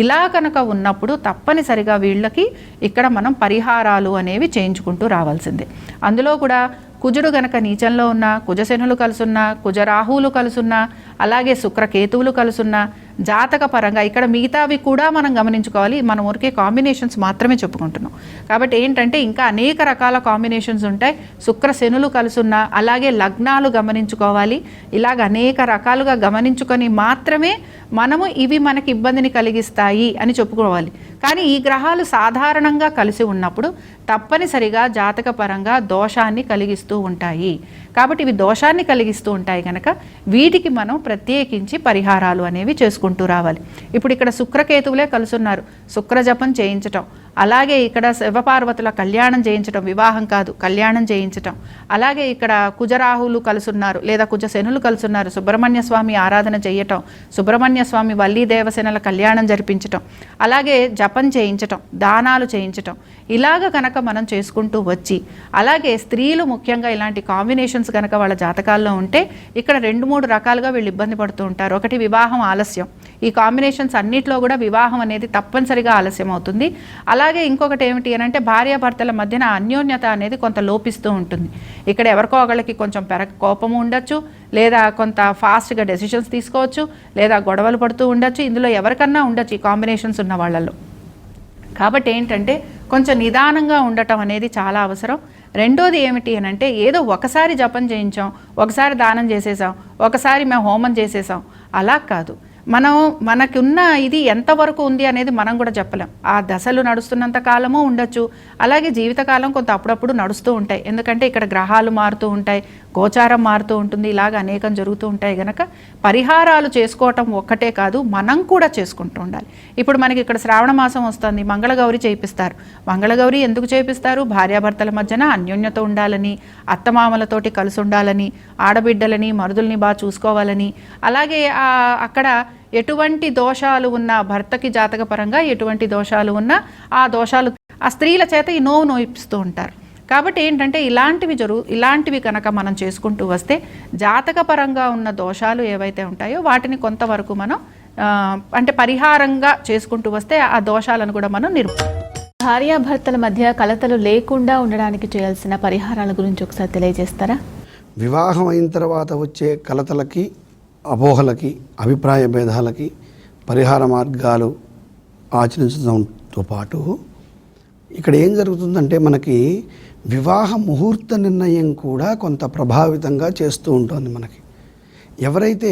ఇలా కనుక ఉన్నప్పుడు తప్పనిసరిగా వీళ్ళకి ఇక్కడ మనం పరిహారాలు అనేవి చేయించుకుంటూ రావాల్సిందే. అందులో కూడా కుజుడు గనక నీచంలో ఉన్న, కుజశనులు కలుసున్నా, కుజరాహువులు కలుసున్నా, అలాగే శుక్రకేతువులు కలుసున్నా, జాతక పరంగా ఇక్కడ మిగతావి కూడా మనం గమనించుకోవాలి. మనం ఊరికే కాంబినేషన్స్ మాత్రమే చెప్పుకుంటున్నాం. కాబట్టి ఏంటంటే ఇంకా అనేక రకాల కాంబినేషన్స్ ఉంటాయి. శుక్రశనులు కలుసున్నా, అలాగే లగ్నాలు గమనించుకోవాలి. ఇలాగ అనేక రకాలుగా గమనించుకొని మాత్రమే మనము ఇవి మనకి ఇబ్బందిని కలిగిస్తాయి అని చెప్పుకోవాలి. కానీ ఈ గ్రహాలు సాధారణంగా కలిసి ఉన్నప్పుడు తప్పనిసరిగా జాతక పరంగా దోషాన్ని కలిగిస్తూ ఉంటాయి. కాబట్టి ఇవి దోషాన్ని కలిగిస్తూ ఉంటాయి కనుక వీటికి మనం ప్రత్యేకించి పరిహారాలు అనేవి చేసుకుంటూ రావాలి. ఇప్పుడు ఇక్కడ శుక్రకేతువులే కలుసున్నారు, శుక్రజపం చేయించటం, అలాగే ఇక్కడ శివపార్వతుల కళ్యాణం చేయించటం, వివాహం కాదు కళ్యాణం చేయించటం, అలాగే ఇక్కడ కుజరాహువులు కలుసున్నారు లేదా కుజశనులు కలుసున్నారు, సుబ్రహ్మణ్య స్వామి ఆరాధన చేయటం, సుబ్రహ్మణ్య స్వామి వల్లీ దేవసేనల కళ్యాణం జరిపించటం, అలాగే జపం చేయించటం, దానాలు చేయించటం, ఇలాగ కనుక మనం చేసుకుంటూ వచ్చి, అలాగే స్త్రీలు ముఖ్యంగా ఇలాంటి కాంబినేషన్స్ కనుక వాళ్ళ జాతకాల్లో ఉంటే ఇక్కడ 2-3 రకాలుగా వీళ్ళు ఇబ్బంది పడుతూ ఉంటారు. ఒకటి వివాహం ఆలస్యం, ఈ కాంబినేషన్స్ అన్నిట్లో కూడా వివాహం అనేది తప్పనిసరిగా ఆలస్యం అవుతుంది. అలాగే ఇంకొకటి ఏమిటి అని అంటే భార్యాభర్తల మధ్యన అన్యోన్యత అనేది కొంత లోపిస్తూ ఉంటుంది. ఇక్కడ ఎవరికో ఒకళ్ళకి కొంచెం కోపము ఉండొచ్చు, లేదా కొంత ఫాస్ట్గా డెసిషన్స్ తీసుకోవచ్చు, లేదా గొడవలు పడుతూ ఉండొచ్చు. ఇందులో ఎవరికన్నా ఉండొచ్చు ఈ కాంబినేషన్స్ ఉన్న వాళ్ళల్లో. కాబట్టి ఏంటంటే కొంచెం నిదానంగా ఉండటం అనేది చాలా అవసరం. రెండోది ఏమిటి అని అంటే ఏదో ఒకసారి జపం చేయించాం, ఒకసారి దానం చేసేసాం, ఒకసారి మేము హోమం చేసేసాం, అలా కాదు. మనకున్న ఇది ఎంతవరకు ఉంది అనేది మనం కూడా చెప్పలేం. ఆ దశలు నడుస్తున్నంత కాలము ఉండొచ్చు, అలాగే జీవితకాలం కొంత అప్పుడప్పుడు నడుస్తూ ఉంటాయి. ఎందుకంటే ఇక్కడ గ్రహాలు మారుతూ ఉంటాయి, గోచారం మారుతూ ఉంటుంది, ఇలాగ అనేకం జరుగుతూ ఉంటాయి. కనుక పరిహారాలు చేసుకోవటం ఒక్కటే కాదు, మనం కూడా చేసుకుంటూ ఉండాలి. ఇప్పుడు మనకి ఇక్కడ శ్రావణ మాసం వస్తుంది, మంగళగౌరి చేయిస్తారు. మంగళగౌరి ఎందుకు చేయిస్తారు? భార్యాభర్తల మధ్యన అన్యోన్యత ఉండాలని, అత్తమామలతోటి కలిసి ఉండాలని, ఆడబిడ్డలని మరుదుల్ని బాగా చూసుకోవాలని, అలాగే అక్కడ ఎటువంటి దోషాలు ఉన్నా, భర్తకి జాతకపరంగా ఎటువంటి దోషాలు ఉన్నా ఆ దోషాలు ఆ స్త్రీల చేత ఈ నోవు నోయిస్తూ ఉంటారు. కాబట్టి ఏంటంటే ఇలాంటివి కనుక మనం చేసుకుంటూ వస్తే జాతకపరంగా ఉన్న దోషాలు ఏవైతే ఉంటాయో వాటిని కొంతవరకు మనం అంటే పరిహారంగా చేసుకుంటూ వస్తే ఆ దోషాలను కూడా మనం భార్యాభర్తల మధ్య కలతలు లేకుండా ఉండడానికి చేయాల్సిన పరిహారాల గురించి ఒకసారి తెలియజేస్తారా? వివాహం అయిన తర్వాత వచ్చే కలతలకి, అపోహలకి, అభిప్రాయ భేదాలకి పరిహార మార్గాలు ఆచరించడంతో పాటు ఇక్కడ ఏం జరుగుతుందంటే మనకి వివాహ ముహూర్త నిర్ణయం కూడా కొంత ప్రభావితంగా చేస్తూ ఉంటుంది. మనకి ఎవరైతే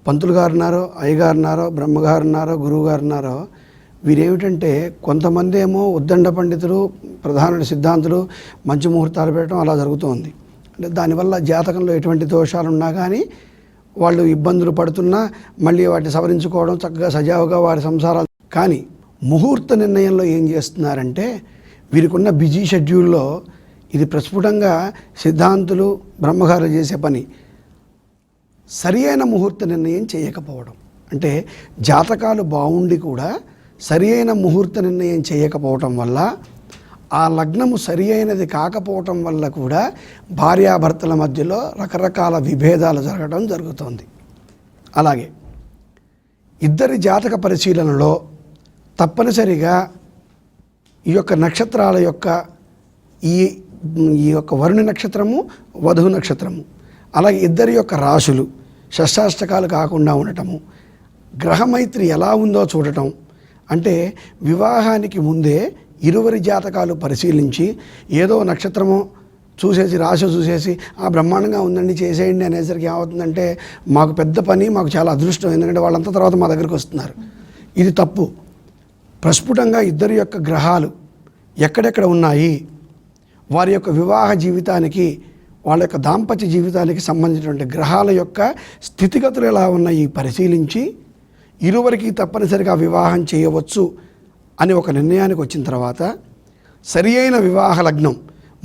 పంతులు గారు ఉన్నారో, అయ్యగారు ఉన్నారో, బ్రహ్మగారు ఉన్నారో, గురువు గారు ఉన్నారో, వీరేమిటంటే కొంతమంది ఏమో ఉద్దండ పండితులు, ప్రధాన సిద్ధాంతులు మంచి ముహూర్తాలు పెట్టడం అలా జరుగుతుంది. అంటే దానివల్ల జాతకంలో ఎటువంటి దోషాలు ఉన్నా కానీ వాళ్ళు ఇబ్బందులు పడుతున్నా మళ్ళీ వాటిని సవరించుకోవడం, చక్కగా సజావుగా వారి సంసారాలు. కానీ ముహూర్త నిర్ణయంలో ఏం చేస్తున్నారంటే వీరికున్న బిజీ షెడ్యూల్లో ఇది ప్రస్ఫుటంగా సిద్ధాంతులు, బ్రహ్మగారు చేసే పని సరి అయిన ముహూర్త నిర్ణయం చేయకపోవడం. అంటే జాతకాలు బాగుండి కూడా సరి అయిన ముహూర్త నిర్ణయం చేయకపోవటం వల్ల, ఆ లగ్నము సరి అయినది కాకపోవటం వల్ల కూడా భార్యాభర్తల మధ్యలో రకరకాల విభేదాలు జరగడం జరుగుతుంది. అలాగే ఇద్దరి జాతక పరిశీలనలో తప్పనిసరిగా ఈ యొక్క నక్షత్రాల యొక్క ఈ యొక్క వరుణి నక్షత్రము, వధువు నక్షత్రము, అలాగే ఇద్దరి యొక్క రాశులు షష్టాష్టకాలు కాకుండా ఉండటము, గ్రహమైత్రి ఎలా ఉందో చూడటం. అంటే వివాహానికి ముందే ఇరువురి జాతకాలు పరిశీలించి ఏదో నక్షత్రము చూసేసి, రాశి చూసేసి బ్రహ్మాండంగా ఉందండి చేసేయండి అనేసరికి ఏమవుతుందంటే మాకు పెద్ద పని, మాకు చాలా అదృష్టం, ఎందుకంటే వాళ్ళంతా తర్వాత మా దగ్గరికి వస్తున్నారు. ఇది తప్పు. ప్రస్ఫుటంగా ఇద్దరి యొక్క గ్రహాలు ఎక్కడెక్కడ ఉన్నాయి, వారి యొక్క వివాహ జీవితానికి, వాళ్ళ యొక్క దాంపత్య జీవితానికి సంబంధించినటువంటి గ్రహాల యొక్క స్థితిగతులు ఎలా ఉన్నాయి పరిశీలించి ఇరువురికి తప్పనిసరిగా వివాహం చేయవచ్చు అని ఒక నిర్ణయానికి వచ్చిన తర్వాత సరి అయిన వివాహ లగ్నం,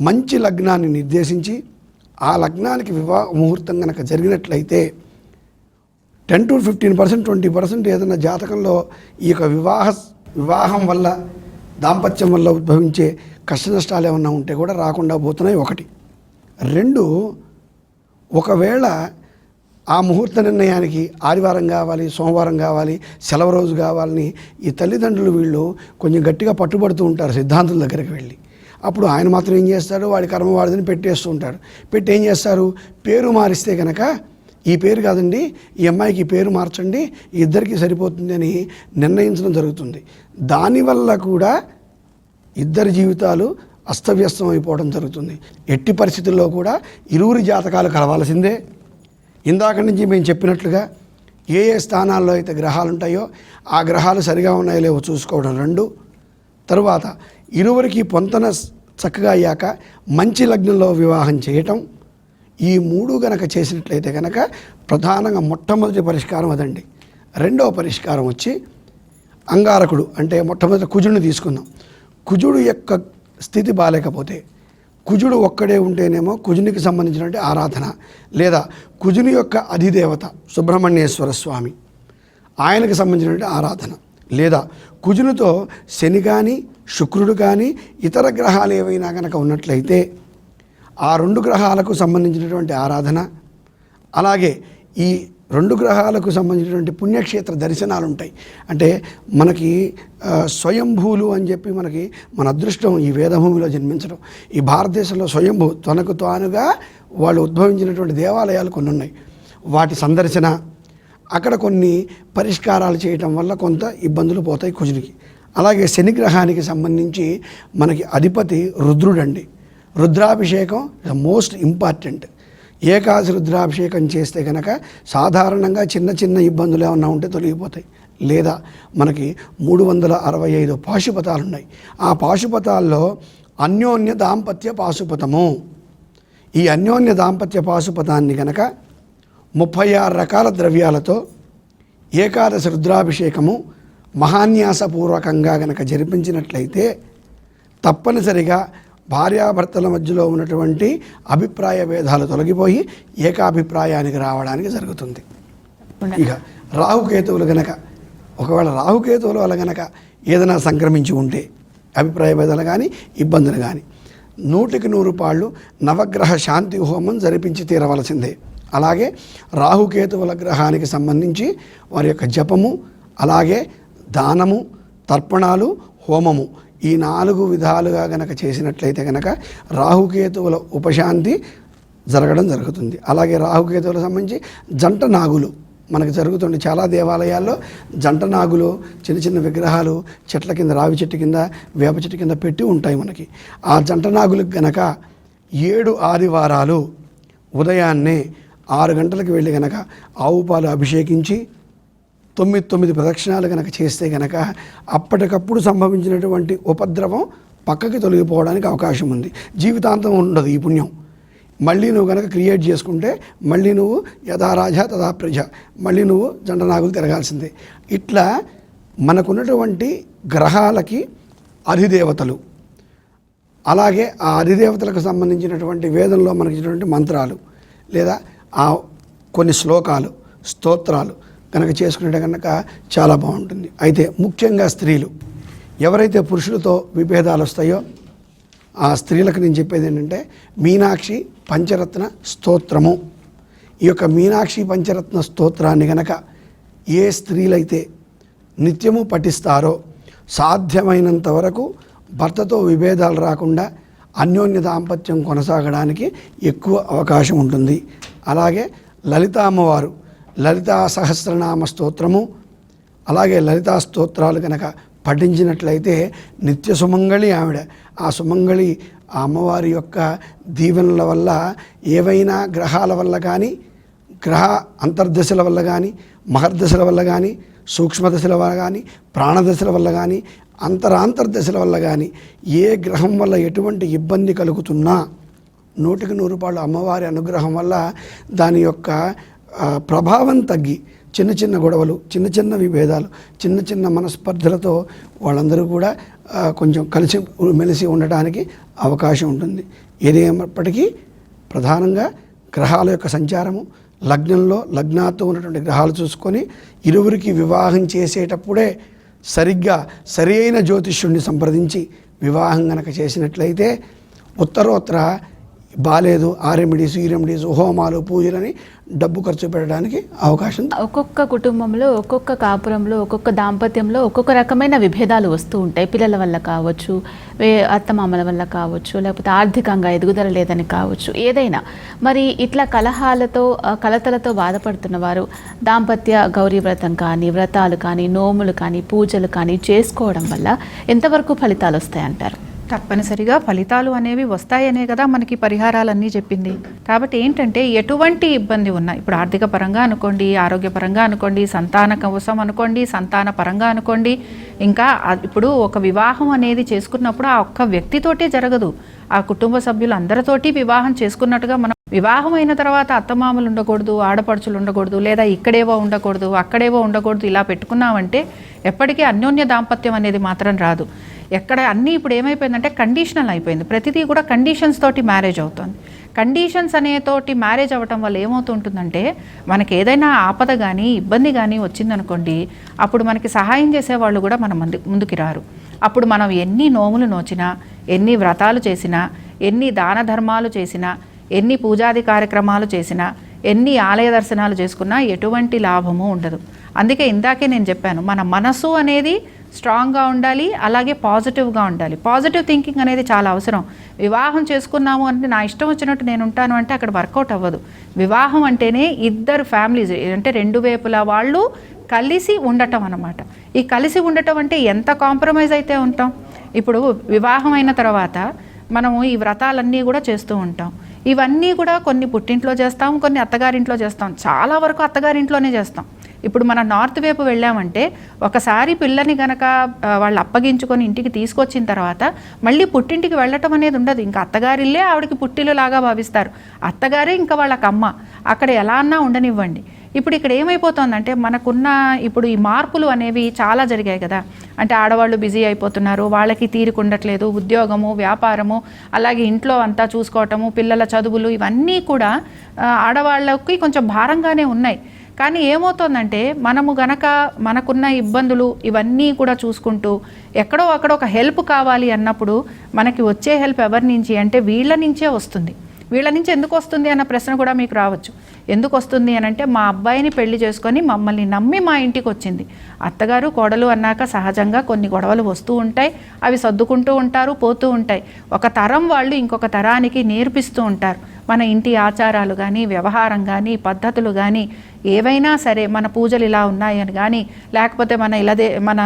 మంచి లగ్నాన్ని నిర్దేశించి ఆ లగ్నానికి వివాహ ముహూర్తం కనుక జరిగినట్లయితే 10 to 15%, 20% ఏదైనా జాతకంలో ఈ యొక్క వివాహం వల్ల, దాంపత్యం వల్ల ఉద్భవించే కష్ట నష్టాలు ఏమన్నా ఉంటే కూడా రాకుండా పోతున్నాయి. 1. 2, ఒకవేళ ఆ ముహూర్త నిర్ణయానికి ఆదివారం కావాలి, సోమవారం కావాలి, సెలవు రోజు కావాలని ఈ తల్లిదండ్రులు వీళ్ళు కొంచెం గట్టిగా పట్టుబడుతూ ఉంటారు సిద్ధాంతుల దగ్గరికి వెళ్ళి. అప్పుడు ఆయన మాత్రం ఏం చేస్తాడు, వాడి కర్మవాడిని పెట్టేస్తూ ఉంటాడు. పెట్టి ఏం చేస్తారు, పేరు మారిస్తే కనుక ఈ పేరు కాదండి, ఈ అమ్మాయికి ఈ పేరు మార్చండి, ఇద్దరికి సరిపోతుంది అని నిర్ణయించడం జరుగుతుంది. దానివల్ల కూడా ఇద్దరి జీవితాలు అస్తవ్యస్తం అయిపోవడం జరుగుతుంది. ఎట్టి పరిస్థితుల్లో కూడా ఇరువురి జాతకాలు కలవాల్సిందే. ఇందాక నుంచి మేము చెప్పినట్లుగా ఏ స్థానాల్లో అయితే గ్రహాలు ఉంటాయో ఆ గ్రహాలు సరిగా ఉన్నాయో లేవో చూసుకోవడం 2. తరువాత ఇరువురికి పొంతన చక్కగా అయ్యాక మంచి లగ్నంలో వివాహం చేయటం. ఈ 3 గనక చేసినట్లయితే కనుక ప్రధానంగా మొట్టమొదటి పరిష్కారం అదండి. 2వ పరిష్కారం వచ్చి అంగారకుడు, అంటే మొట్టమొదటి కుజుడిని తీసుకుందాం. కుజుడు యొక్క స్థితి బాలేకపోతే, కుజుడు ఒక్కడే ఉంటేనేమో కుజునికి సంబంధించినటువంటి ఆరాధన, లేదా కుజుని యొక్క అధిదేవత సుబ్రహ్మణ్యేశ్వర స్వామి, ఆయనకు సంబంధించినటువంటి ఆరాధన, లేదా కుజునితో శని కానీ, శుక్రుడు కానీ, ఇతర గ్రహాలు ఏవైనా కనుక ఉన్నట్లయితే ఆ 2 గ్రహాలకు సంబంధించినటువంటి ఆరాధన, అలాగే ఈ రెండు గ్రహాలకు సంబంధించినటువంటి పుణ్యక్షేత్ర దర్శనాలు ఉంటాయి. అంటే మనకి స్వయంభూలు అని చెప్పి మన అదృష్టం ఈ వేదభూమిలో జన్మించడం. ఈ భారతదేశంలో స్వయంభూ తనకు తానుగా వాళ్ళు ఉద్భవించినటువంటి దేవాలయాలు కొన్ని ఉన్నాయి. వాటి సందర్శన, అక్కడ కొన్ని పరిష్కారాలు చేయటం వల్ల కొంత ఇబ్బందులు పోతాయి కుజునికి. అలాగే శనిగ్రహానికి సంబంధించి మనకి అధిపతి రుద్రుడండి. రుద్రాభిషేకం మోస్ట్ ఇంపార్టెంట్. ఏకాదశి రుద్రాభిషేకం చేస్తే కనుక సాధారణంగా చిన్న చిన్న ఇబ్బందులు ఏమన్నా ఉంటే తొలగిపోతాయి. లేదా మనకి 365 పాశుపతాలు ఉన్నాయి. ఆ పాశుపతాల్లో అన్యోన్య దాంపత్య పాశుపతము, ఈ అన్యోన్య దాంపత్య పాశుపతాన్ని కనుక 36 రకాల ద్రవ్యాలతో ఏకాదశి రుద్రాభిషేకము మహాన్యాసపూర్వకంగా గనక జరిపించినట్లయితే తప్పనిసరిగా భార్యాభర్తల మధ్యలో ఉన్నటువంటి అభిప్రాయ భేదాలు తొలగిపోయి ఏకాభిప్రాయానికి రావడానికి జరుగుతుంది. ఇక రాహుకేతువులు గనక, ఒకవేళ రాహుకేతువుల వల్ల గనక ఏదైనా సంక్రమించి ఉంటే అభిప్రాయ భేదాలు కానీ ఇబ్బందులు కానీ 100కి 100 పాళ్ళు నవగ్రహ శాంతి హోమం జరిపించి తీరవలసిందే. అలాగే రాహుకేతువుల గ్రహానికి సంబంధించి వారి యొక్క జపము, అలాగే దానము, తర్పణాలు, హోమము, ఈ 4 విధాలుగా గనక చేసినట్లయితే కనుక రాహుకేతువుల ఉపశాంతి జరుగుతుంది. అలాగే రాహుకేతువులకు సంబంధించి జంట నాగులు మనకు జరుగుతుంది. చాలా దేవాలయాల్లో జంట నాగులు చిన్న చిన్న విగ్రహాలు చెట్ల కింద, రావి చెట్టు కింద, వేప చెట్టు కింద పెట్టి ఉంటాయి మనకి. ఆ జంట నాగులకు గనక 7 ఆదివారాలు ఉదయాన్నే 6 గంటలకు వెళ్ళి గనక ఆవు పాలు అభిషేకించి 9 ప్రదక్షిణాలు కనుక చేస్తే కనుక అప్పటికప్పుడు సంభవించినటువంటి ఉపద్రవం పక్కకి తొలగిపోవడానికి అవకాశం ఉంది. జీవితాంతం ఉండదు ఈ పుణ్యం. మళ్ళీ నువ్వు కనుక క్రియేట్ చేసుకుంటే మళ్ళీ నువ్వు యథా రాజ తథా ప్రజ, మళ్ళీ నువ్వు జంటనాగులు తిరగాల్సిందే. ఇట్లా మనకున్నటువంటి గ్రహాలకి అధిదేవతలు, అలాగే ఆ అధిదేవతలకు సంబంధించినటువంటి వేదంలో మనకి ఇచ్చినటువంటి మంత్రాలు లేదా ఆ కొన్ని శ్లోకాలు, స్తోత్రాలు కనుక చేసుకునే కనుక చాలా బాగుంటుంది. అయితే ముఖ్యంగా స్త్రీలు ఎవరైతే పురుషులతో విభేదాలు వస్తాయో ఆ స్త్రీలకు నేను చెప్పేది ఏంటంటే మీనాక్షి పంచరత్న స్తోత్రము. ఈ యొక్క మీనాక్షి పంచరత్న స్తోత్రాన్ని గనక ఏ స్త్రీలైతే నిత్యము పఠిస్తారో సాధ్యమైనంత వరకు భర్తతో విభేదాలు రాకుండా అన్యోన్య దాంపత్యం కొనసాగడానికి ఎక్కువ అవకాశం ఉంటుంది. అలాగే లలిత అమ్మవారు లలితా సహస్రనామ స్తోత్రము, అలాగే లలితా స్తోత్రాలు కనుక పఠించినట్లయితే నిత్య సుమంగళి ఆవిడ. ఆ సుమంగళి ఆ అమ్మవారి యొక్క దీవెనల వల్ల ఏవైనా గ్రహాల వల్ల కానీ, గ్రహ అంతర్దశల వల్ల కానీ, మహర్దశల వల్ల కానీ, సూక్ష్మదశల వల్ల కానీ, ప్రాణదశల వల్ల కానీ, అంతరాంతర్దశల వల్ల కానీ ఏ గ్రహం వల్ల ఎటువంటి ఇబ్బంది కలుగుతున్నా 100కి 100 పాళ్ళు అమ్మవారి అనుగ్రహం వల్ల దాని యొక్క ప్రభావం తగ్గి చిన్న చిన్న గొడవలు, చిన్న చిన్న విభేదాలు, చిన్న చిన్న మనస్పర్ధలతో వాళ్ళందరూ కూడా కొంచెం కలిసి మెలిసి ఉండటానికి అవకాశం ఉంటుంది. ఏదేమైనప్పటికీ ప్రధానంగా గ్రహాల యొక్క సంచారము, లగ్నంలో లగ్నాతో ఉన్నటువంటి గ్రహాలు చూసుకొని ఇరువురికి వివాహం చేసేటప్పుడే సరిగ్గా సరి అయిన జ్యోతిష్యుడిని సంప్రదించి వివాహం గనక చేసినట్లయితే ఉత్తరోత్తర బాలేదు ఆ రెమెడీస్ ఈ రెమెడీస్, హోమాలు, పూజలని డబ్బు ఖర్చు పెట్టడానికి అవకాశం. ఒక్కొక్క కుటుంబంలో, ఒక్కొక్క కాపురంలో, ఒక్కొక్క దాంపత్యంలో ఒక్కొక్క రకమైన విభేదాలు వస్తూ ఉంటాయి. పిల్లల వల్ల కావచ్చు, అత్తమామల వల్ల కావచ్చు, లేకపోతే ఆర్థికంగా ఎదుగుదల లేదని కావచ్చు, ఏదైనా. మరి ఇట్లా కలతలతో బాధపడుతున్న వారు దాంపత్య గౌరీ వ్రతం కానీ, వ్రతాలు కానీ, నోములు కానీ, పూజలు కానీ చేసుకోవడం వల్ల ఎంతవరకు ఫలితాలు వస్తాయంటారు? తప్పనిసరిగా ఫలితాలు అనేవి వస్తాయనే కదా మనకి పరిహారాలన్నీ చెప్పింది. కాబట్టి ఏంటంటే ఎటువంటి ఇబ్బంది ఉన్నా, ఇప్పుడు ఆర్థిక పరంగా అనుకోండి, ఆరోగ్యపరంగా అనుకోండి, సంతాన కోసం అనుకోండి, సంతాన పరంగా అనుకోండి, ఇంకా ఇప్పుడు ఒక వివాహం అనేది చేసుకున్నప్పుడు ఆ ఒక్క వ్యక్తితోటే జరగదు, ఆ కుటుంబ సభ్యులు అందరితోటి వివాహం చేసుకున్నట్టుగా మనం వివాహం అయిన తర్వాత అత్తమామలు ఉండకూడదు, ఆడపడుచులు ఉండకూడదు, లేదా ఇక్కడేవో ఉండకూడదు, అక్కడేవో ఉండకూడదు, ఇలా పెట్టుకున్నామంటే ఎప్పటికీ అన్యోన్య దాంపత్యం అనేది మాత్రం రాదు. ఎక్కడ అన్నీ ఇప్పుడు ఏమైపోయిందంటే కండిషనల్ అయిపోయింది. ప్రతిదీ కూడా కండిషన్స్ తోటి మ్యారేజ్ అవుతుంది. కండిషన్స్ అనేతోటి మ్యారేజ్ అవ్వటం వల్ల ఏమవుతుంటుందంటే మనకి ఏదైనా ఆపద కానీ ఇబ్బంది కానీ వచ్చిందనుకోండి, అప్పుడు మనకి సహాయం చేసేవాళ్ళు కూడా మన ముందుకి రారు. అప్పుడు మనం ఎన్ని నోములు నోచినా, ఎన్ని వ్రతాలు చేసినా, ఎన్ని దాన ధర్మాలు చేసినా, ఎన్ని పూజాది కార్యక్రమాలు చేసినా, ఎన్ని ఆలయ దర్శనాలు చేసుకున్నా ఎటువంటి లాభము ఉండదు. అందుకే ఇందాకే నేను చెప్పాను, మన మనసు అనేది స్ట్రాంగ్గా ఉండాలి, అలాగే పాజిటివ్గా ఉండాలి. పాజిటివ్ థింకింగ్ అనేది చాలా అవసరం. వివాహం చేసుకున్నాము అంటే నా ఇష్టం వచ్చినట్టు నేను ఉంటాను అంటే అక్కడ వర్కౌట్ అవ్వదు. వివాహం అంటేనే ఇద్దరు ఫ్యామిలీస్ అంటే రెండు వైపులా వాళ్ళు కలిసి ఉండటం అన్నమాట. ఈ కలిసి ఉండటం అంటే ఎంత కాంప్రమైజ్ అయితే ఉంటాం. ఇప్పుడు వివాహం అయిన తర్వాత మనము ఈ వ్రతాలన్నీ కూడా చేస్తూ ఉంటాం. ఇవన్నీ కూడా కొన్ని పుట్టింట్లో చేస్తాం, కొన్ని అత్తగారింట్లో చేస్తాం. చాలా వరకు అత్తగారింట్లోనే చేస్తాం. ఇప్పుడు మన నార్త్ వైపు వెళ్ళామంటే ఒకసారి పిల్లని గనక వాళ్ళు అప్పగించుకొని ఇంటికి తీసుకొచ్చిన తర్వాత మళ్ళీ పుట్టింటికి వెళ్ళటం అనేది ఉండదు. ఇంకా అత్తగారిల్లే ఆవిడకి పుట్టిల్లులాగా భావిస్తారు. అత్తగారే ఇంకా వాళ్ళకి అమ్మ. అక్కడ ఎలా అన్నా ఉండనివ్వండి. ఇప్పుడు ఇక్కడ ఏమైపోతుందంటే మనకున్న ఇప్పుడు ఈ మార్పులు అనేవి చాలా జరిగాయి కదా. అంటే ఆడవాళ్ళు బిజీ అయిపోతున్నారు, వాళ్ళకి తీరికుండట్లేదు, ఉద్యోగము, వ్యాపారము, అలాగే ఇంట్లో అంతా చూసుకోవటము, పిల్లల చదువులు, ఇవన్నీ కూడా ఆడవాళ్ళకి కొంచెం భారంగానే ఉన్నాయి. కానీ ఏమవుతుందంటే మనము గనక మనకున్న ఇబ్బందులు ఇవన్నీ కూడా చూసుకుంటూ ఎక్కడో అక్కడ ఒక హెల్ప్ కావాలి అన్నప్పుడు మనకి వచ్చే హెల్ప్ ఎవరి నుంచి అంటే వీళ్ళ నుంచే వస్తుంది. వీళ్ళ నుంచి ఎందుకు వస్తుంది అన్న ప్రశ్న కూడా మీకు రావచ్చు. ఎందుకు వస్తుంది అని అంటే మా అబ్బాయిని పెళ్లి చేసుకొని మమ్మల్ని నమ్మి మా ఇంటికి వచ్చింది. అత్తగారు కోడలు అన్నాక సహజంగా కొన్ని గొడవలు వస్తూ ఉంటాయి, అవి సర్దుకుంటూ ఉంటారు, పోతూ ఉంటాయి. ఒక తరం వాళ్ళు ఇంకొక తరానికి నేర్పిస్తూ ఉంటారు. మన ఇంటి ఆచారాలు కానీ, వ్యవహారం కానీ, పద్ధతులు కానీ, ఏవైనా సరే మన పూజలు ఇలా ఉన్నాయని కానీ, లేకపోతే మన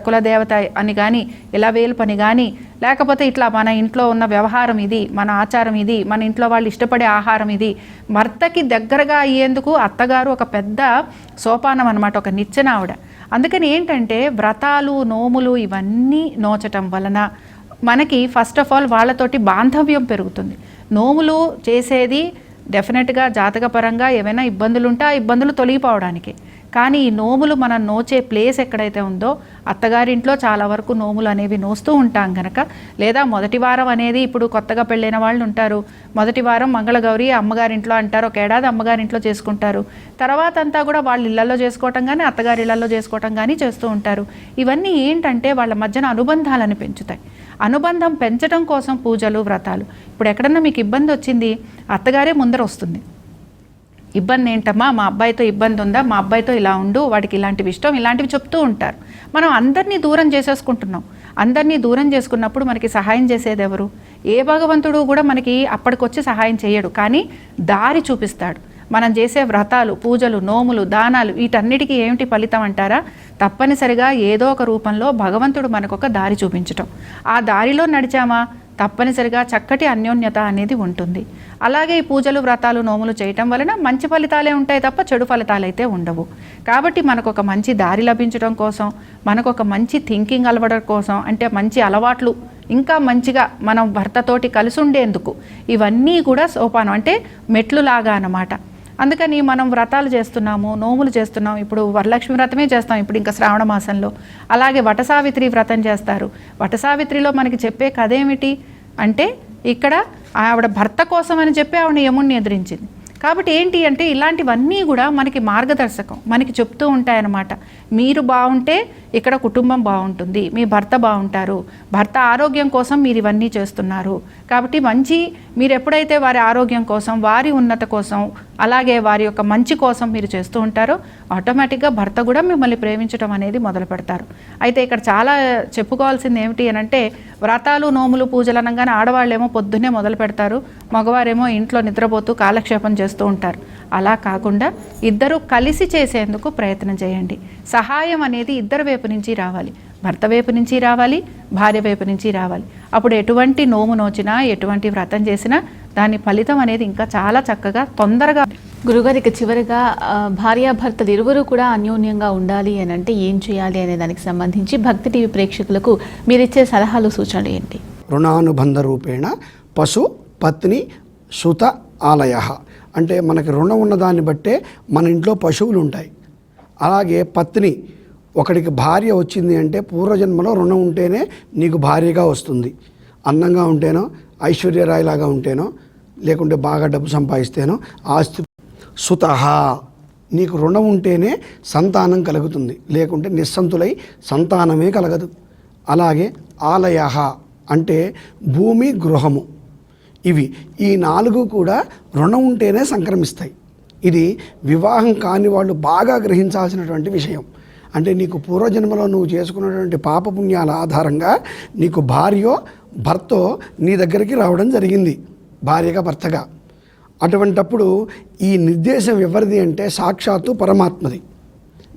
కులదేవత అని కానీ, ఇలా వేలు పని కానీ, లేకపోతే ఇట్లా మన ఇంట్లో ఉన్న వ్యవహారం ఇది, మన ఆచారం ఇది, మన ఇంట్లో వాళ్ళు ఇష్టపడే ఆహారం ఇది. భర్తకి దగ్గరగా అయ్యేందుకు అత్తగారు ఒక పెద్ద సోపానం అన్నమాట, ఒక నిచ్చెన ఆవిడ. అందుకని ఏంటంటే వ్రతాలు, నోములు ఇవన్నీ నోచటం వలన మనకి ఫస్ట్ ఆఫ్ ఆల్ వాళ్ళతోటి బాంధవ్యం పెరుగుతుంది. నోములు చేసేది డెఫినెట్గా జాతకపరంగా ఏమైనా ఇబ్బందులు ఉంటే ఆ ఇబ్బందులు తొలగిపోవడానికి. కానీ ఈ నోములు మనం నోచే ప్లేస్ ఎక్కడైతే ఉందో అత్తగారింట్లో చాలా వరకు నోములు అనేవి నోస్తూ ఉంటాం కనుక, లేదా మొదటి వారం అనేది ఇప్పుడు కొత్తగా పెళ్ళైన వాళ్ళు ఉంటారు, మొదటి వారం మంగళగౌరి అమ్మగారింట్లో అంటారు, ఒక ఏడాది అమ్మగారింట్లో చేసుకుంటారు. తర్వాత అంతా కూడా వాళ్ళ ఇళ్లలో చేసుకోవటం కానీ అత్తగారి ఇళ్లలో చేసుకోవటం కానీ చేస్తూ ఉంటారు. ఇవన్నీ ఏంటంటే వాళ్ళ మధ్యన అనుబంధాలను పెంచుతాయి. అనుబంధం పెంచడం కోసం పూజలు, వ్రతాలు. ఇప్పుడు ఎక్కడన్నా మీకు ఇబ్బంది వచ్చింది, అత్తగారే ముందర వస్తుంది. ఇబ్బంది ఏంటమ్మా, మా అబ్బాయితో ఇబ్బంది ఉందా, మా అబ్బాయితో ఇలా ఉండు, వాడికి ఇలాంటివి ఇష్టం, ఇలాంటివి చెప్తూ ఉంటారు. మనం అందరినీ దూరం చేసేసుకుంటున్నాం. అందరినీ దూరం చేసుకున్నప్పుడు మనకి సహాయం చేసేది ఎవరు? ఏ భగవంతుడు కూడా మనకి అప్పటికొచ్చి సహాయం చేయడు, కానీ దారి చూపిస్తాడు. మనం చేసే వ్రతాలు, పూజలు, నోములు, దానాలు వీటన్నిటికీ ఏమిటి ఫలితం అంటారా? తప్పనిసరిగా ఏదో ఒక రూపంలో భగవంతుడు మనకు ఒక దారి చూపించటం. ఆ దారిలో నడిచామా తప్పనిసరిగా చక్కటి అన్యోన్యత అనేది ఉంటుంది. అలాగే ఈ పూజలు, వ్రతాలు, నోములు చేయటం వలన మంచి ఫలితాలే ఉంటాయి తప్ప చెడు ఫలితాలు అయితే ఉండవు. కాబట్టి మనకు ఒక మంచి దారి లభించడం కోసం, మనకు ఒక మంచి థింకింగ్ అలవడం కోసం, అంటే మంచి అలవాట్లు ఇంకా మంచిగా మనం భర్తతోటి కలిసి ఉండేందుకు ఇవన్నీ కూడా సోపానం, అంటే మెట్లు లాగా అన్నమాట. అందుకని మనం వ్రతాలు చేస్తున్నాము, నోములు చేస్తున్నాం. ఇప్పుడు వరలక్ష్మి వ్రతమే చేస్తాం ఇప్పుడు ఇంకా శ్రావణ మాసంలో. అలాగే వటసావిత్రి వ్రతం చేస్తారు. వటసావిత్రిలో మనకి చెప్పే కథ ఏమిటి అంటే, ఇక్కడ ఆవిడ భర్త కోసం అని చెప్పి ఆవిడ యముణ్ణి ఎదిరించింది. కాబట్టి ఏంటి అంటే ఇలాంటివన్నీ కూడా మనకి మార్గదర్శకం, మనకి చెప్తూ ఉంటాయన్నమాట. మీరు బాగుంటే ఇక్కడ కుటుంబం బాగుంటుంది, మీ భర్త బాగుంటారు, భర్త ఆరోగ్యం కోసం మీరు ఇవన్నీ చేస్తున్నారు. కాబట్టి మీరు ఎప్పుడైతే వారి ఆరోగ్యం కోసం, వారి ఉన్నత కోసం, అలాగే వారి యొక్క మంచి కోసం మీరు చేస్తూ ఉంటారో ఆటోమేటిక్గా భర్త కూడా మిమ్మల్ని ప్రేమించడం అనేది మొదలు పెడతారు. అయితే ఇక్కడ చాలా చెప్పుకోవాల్సింది ఏమిటి అని అంటే, వ్రతాలు, నోములు, పూజలు అనగానే ఆడవాళ్ళేమో పొద్దున్నే మొదలు పెడతారు, మగవారేమో ఇంట్లో నిద్రపోతూ కాలక్షేపం చేస్తూ ఉంటారు. అలా కాకుండా ఇద్దరు కలిసి చేసేందుకు ప్రయత్నం చేయండి. సహాయం అనేది ఇద్దరి వైపు నుంచి రావాలి, భర్త వైపు నుంచి రావాలి, భార్య వైపు నుంచి రావాలి. అప్పుడు ఎటువంటి నోము నోచినా, ఎటువంటి వ్రతం చేసినా దాని ఫలితం అనేది ఇంకా చాలా చక్కగా తొందరగా. గురుగారికి చివరిగా భార్యాభర్తలు ఇరువురు కూడా అన్యోన్యంగా ఉండాలి అని అంటే ఏం చేయాలి అనే దానికి సంబంధించి భక్తి టీవీ ప్రేక్షకులకు మీరిచ్చే సలహాలు, సూచనలు ఏంటి? రుణానుబంధ రూపేణ పశు పత్ని సుత ఆలయ, అంటే మనకి రుణం ఉన్న దాన్ని బట్టే మన ఇంట్లో పశువులు ఉంటాయి. అలాగే పత్ని, ఒకడికి భార్య వచ్చింది అంటే పూర్వజన్మలో రుణం ఉంటేనే నీకు భార్యగా వస్తుంది. అందంగా ఉంటేనో, ఐశ్వర్యరాయిలాగా ఉంటేనో, లేకుంటే బాగా డబ్బు సంపాదిస్తేనో, ఆస్తి. సుతః, నీకు రుణం ఉంటేనే సంతానం కలుగుతుంది, లేకుంటే నిస్సంతులై సంతానమే కలగదు. అలాగే ఆలయ అంటే భూమి, గృహము, ఈ 4 కూడా రుణం ఉంటేనే సంక్రమిస్తాయి. ఇది వివాహం కాని వాళ్ళు బాగా గ్రహించాల్సినటువంటి విషయం. అంటే నీకు పూర్వజన్మలో నువ్వు చేసుకున్నటువంటి పాపపుణ్యాల ఆధారంగా నీకు భార్యో భర్తో నీ దగ్గరికి రావడం జరిగింది, భార్యగా భర్తగా. అటువంటప్పుడు ఈ నిర్దేశం ఎవరిది అంటే సాక్షాత్తు పరమాత్మది.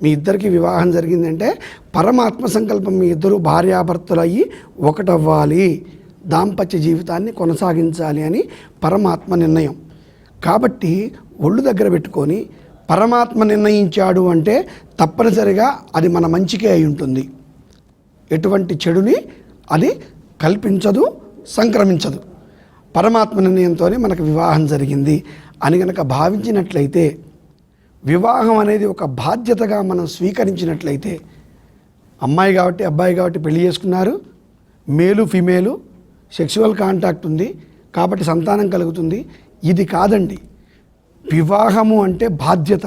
మీ ఇద్దరికి వివాహం జరిగిందంటే పరమాత్మ సంకల్పం, మీ ఇద్దరు భార్యాభర్తలు అయ్యి ఒకటవ్వాలి, దాంపత్య జీవితాన్ని కొనసాగించాలి అని పరమాత్మ నిర్ణయం. కాబట్టి ఒళ్ళు దగ్గర పెట్టుకొని పరమాత్మ నిర్ణయించాడు అంటే తప్పనిసరిగా అది మన మంచికే అయి ఉంటుంది. ఎటువంటి చెడుని అది కల్పించదు, సంక్రమించదు. పరమాత్మ నిర్ణయంతోనే మనకు వివాహం జరిగింది అని కనుక భావించినట్లయితే, వివాహం అనేది ఒక బాధ్యతగా మనం స్వీకరించినట్లయితే, అమ్మాయి కాబట్టి అబ్బాయి కాబట్టి పెళ్లి చేసుకున్నారు, మేలు ఫిమేలు సెక్సువల్ కాంటాక్ట్ ఉంది కాబట్టి సంతానం కలుగుతుంది, ఇది కాదండి. వివాహము అంటే బాధ్యత.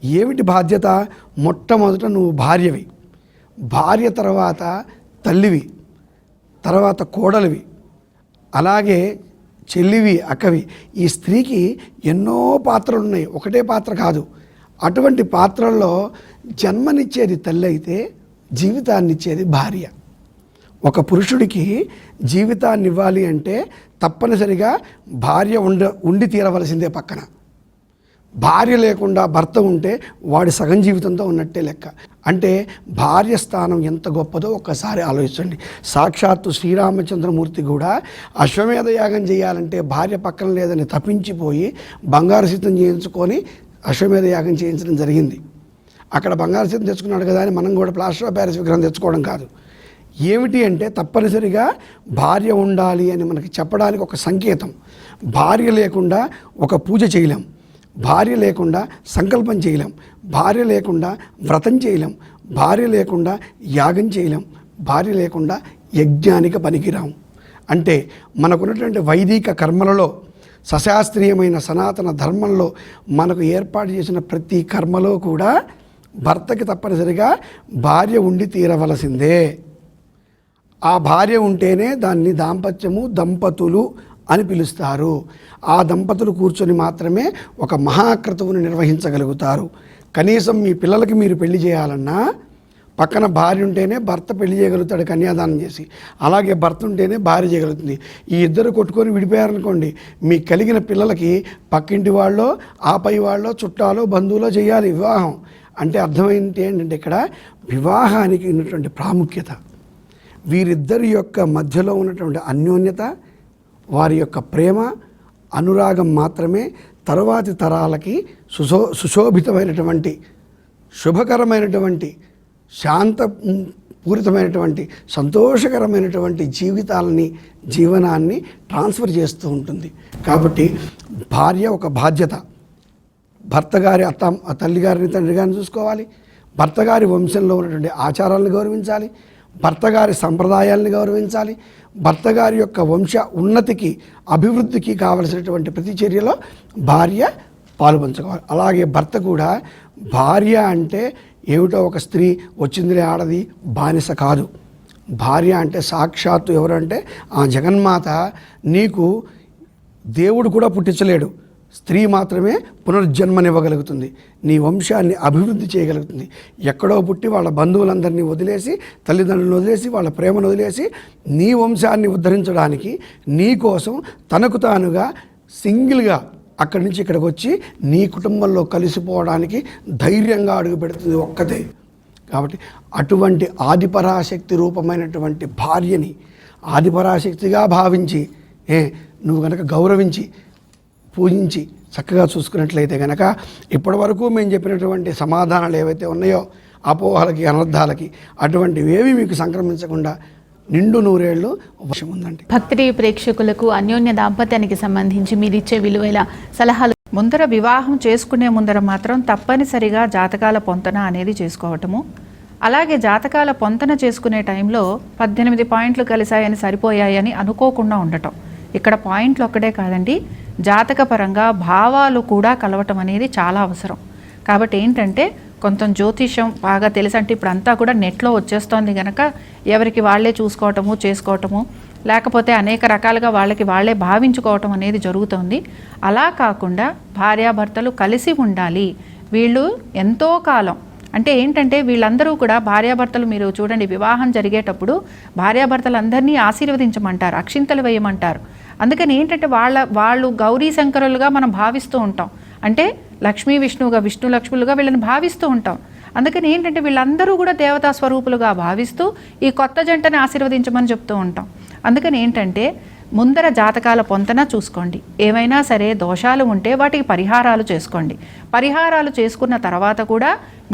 ఏమిటి బాధ్యత? మొట్టమొదట నువ్వు భార్యవి, భార్య తర్వాత తల్లివి, తర్వాత కోడలివి, అలాగే చెల్లివి, అక్కవి. ఈ స్త్రీకి ఎన్నో పాత్రలు ఉన్నాయి, ఒకటే పాత్ర కాదు. అటువంటి పాత్రల్లో జన్మనిచ్చేది తల్లి అయితే జీవితాన్ని ఇచ్చేది భార్య. ఒక పురుషుడికి జీవితాన్ని ఇవ్వాలి అంటే తప్పనిసరిగా భార్య ఉండి తీరవలసిందే పక్కన. భార్య లేకుండా భర్త ఉంటే వాడి సగం జీవితంతో ఉన్నట్టే లెక్క. అంటే భార్య స్థానం ఎంత గొప్పదో ఒక్కసారి ఆలోచించండి. సాక్షాత్తు శ్రీరామచంద్రమూర్తి కూడా అశ్వమేధ యాగం చేయాలంటే భార్య పక్కన లేదని తప్పించిపోయి బంగారు సిద్ధం చేయించుకొని అశ్వమేధ యాగం చేయించడం జరిగింది. అక్కడ బంగారు సిద్ధం తెచ్చుకున్నాడు కదా అని మనం కూడా ప్లాస్టర్ ఆఫ్ ప్యారిస్ విగ్రహం తెచ్చుకోవడం కాదు. ఏమిటి అంటే తప్పనిసరిగా భార్య ఉండాలి అని మనకి చెప్పడానికి ఒక సంకేతం. భార్య లేకుండా ఒక పూజ చేయలేం, భార్య లేకుండా సంకల్పం చేయలేం, భార్య లేకుండా వ్రతం చేయలేం, భార్య లేకుండా యాగం చేయలేం, భార్య లేకుండా యజ్ఞానికి పనికిరాం. అంటే మనకున్నటువంటి వైదిక కర్మలలో, సశాస్త్రీయమైన సనాతన ధర్మంలో మనకు ఏర్పాటు చేసిన ప్రతి కర్మలో కూడా భర్తకి తప్పనిసరిగా భార్య ఉండి తీరవలసిందే. ఆ భార్య ఉంటేనే దాన్ని దాంపత్యము, దంపతులు అని పిలుస్తారు. ఆ దంపతులు కూర్చొని మాత్రమే ఒక మహాక్రతువుని నిర్వహించగలుగుతారు. కనీసం మీ పిల్లలకి మీరు పెళ్లి చేయాలన్నా పక్కన భార్య ఉంటేనే భర్త పెళ్లి చేయగలుగుతాడు కన్యాదానం చేసి, అలాగే భర్త ఉంటేనే భార్య చేయగలుగుతుంది. ఈ ఇద్దరు కొట్టుకొని విడిపోయారనుకోండి, మీకు కలిగిన పిల్లలకి పక్కింటి వాళ్ళో, ఆ పై వాళ్ళో, చుట్టాలో, బంధువులో చేయాలి వివాహం. అంటే అర్థమైంది ఏంటంటే ఇక్కడ వివాహానికి ఉన్నటువంటి ప్రాముఖ్యత, వీరిద్దరి యొక్క మధ్యలో ఉన్నటువంటి అన్యోన్యత, వారి యొక్క ప్రేమ, అనురాగం మాత్రమే తరువాతి తరాలకి సుశోభితమైనటువంటి, శుభకరమైనటువంటి, శాంతపూరితమైనటువంటి, సంతోషకరమైనటువంటి జీవనాన్ని ట్రాన్స్ఫర్ చేస్తూ ఉంటుంది. కాబట్టి భార్య ఒక బాధ్యత. భర్త గారి తల్లిగారిని, తండ్రి గారిని చూసుకోవాలి, భర్త గారి వంశంలో ఉన్నటువంటి ఆచారాలను గౌరవించాలి, భర్త గారి సంప్రదాయాలను గౌరవించాలి, భర్త గారి యొక్క వంశ ఉన్నతికి, అభివృద్ధికి కావలసినటువంటి ప్రతి చర్యలో భార్య పాలుపంచుకోవాలి. అలాగే భర్త కూడా, భార్య అంటే ఏమిటో ఒక స్త్రీ వచ్చిందిలే ఆడది బానిస కాదు. భార్య అంటే సాక్షాత్తు ఎవరంటే ఆ జగన్మాత. నీకు దేవుడు కూడా పుట్టించలేడు, స్త్రీ మాత్రమే పునర్జన్మనివ్వగలుగుతుంది, నీ వంశాన్ని అభివృద్ధి చేయగలుగుతుంది. ఎక్కడో పుట్టి వాళ్ళ బంధువులందరినీ వదిలేసి, తల్లిదండ్రులను వదిలేసి, వాళ్ళ ప్రేమను వదిలేసి నీ వంశాన్ని ఉద్ధరించడానికి నీ కోసం తనకు తానుగా సింగిల్గా అక్కడి నుంచి ఇక్కడికి వచ్చి నీ కుటుంబంలో కలిసిపోవడానికి ధైర్యంగా అడుగు పెడుతుంది ఒక్కతే. కాబట్టి అటువంటి ఆదిపరాశక్తి రూపమైనటువంటి భార్యని ఆదిపరాశక్తిగా భావించి నువ్వు కనుక గౌరవించి పూజించి చక్కగా చూసుకున్నట్లయితే కనుక ఇప్పటి వరకు మేము చెప్పినటువంటి సమాధానాలు ఏవైతే ఉన్నాయో అపోహలకి, అనర్థాలకి, అటువంటివి ఏవి మీకు సంక్రమించకుండా నిండు నూరేళ్ళు అవకాశం ఉందండి. భక్తి ప్రేక్షకులకు అన్యోన్య దాంపత్యానికి సంబంధించి మీరిచ్చే విలువైన సలహాలు. ముందర వివాహం చేసుకునే ముందర మాత్రం తప్పనిసరిగా జాతకాల పొంతన అనేది చేసుకోవటము. అలాగే జాతకాల పొంతన చేసుకునే టైంలో 18 పాయింట్లు కలిసాయని సరిపోయాయని అనుకోకుండా ఉండటం. ఇక్కడ పాయింట్లు ఒక్కడే కాదండి, జాతకపరంగా భావాలు కూడా కలవటం అనేది చాలా అవసరం. కాబట్టి ఏంటంటే కొంత జ్యోతిష్యం బాగా తెలుసు అంటే ఇప్పుడు అంతా కూడా నెట్లో వచ్చేస్తోంది కనుక ఎవరికి వాళ్ళే చూసుకోవటము, చేసుకోవటము, లేకపోతే అనేక రకాలుగా వాళ్ళకి వాళ్ళే భావించుకోవటం అనేది జరుగుతుంది. అలా కాకుండా భార్యాభర్తలు కలిసి ఉండాలి. వీళ్ళు ఎంతో కాలం అంటే ఏంటంటే వీళ్ళందరూ కూడా భార్యాభర్తలు, మీరు చూడండి వివాహం జరిగేటప్పుడు భార్యాభర్తలందరినీ ఆశీర్వదించమంటారు, అక్షింతలు వేయమంటారు. అందుకని ఏంటంటే వాళ్ళు గౌరీ శంకరులుగా మనం భావిస్తూ ఉంటాం. అంటే లక్ష్మీ విష్ణువుగా, విష్ణు లక్ష్ములుగా వీళ్ళని భావిస్తూ ఉంటాం. అందుకని ఏంటంటే వీళ్ళందరూ కూడా దేవతా స్వరూపులుగా భావిస్తూ ఈ కొత్త జంటని ఆశీర్వదించమని చెప్తూ ఉంటాం. అందుకని ఏంటంటే ముందర జాతకాల పొంతన చూసుకోండి. ఏమైనా సరే దోషాలు ఉంటే వాటికి పరిహారాలు చేసుకోండి. పరిహారాలు చేసుకున్న తర్వాత కూడా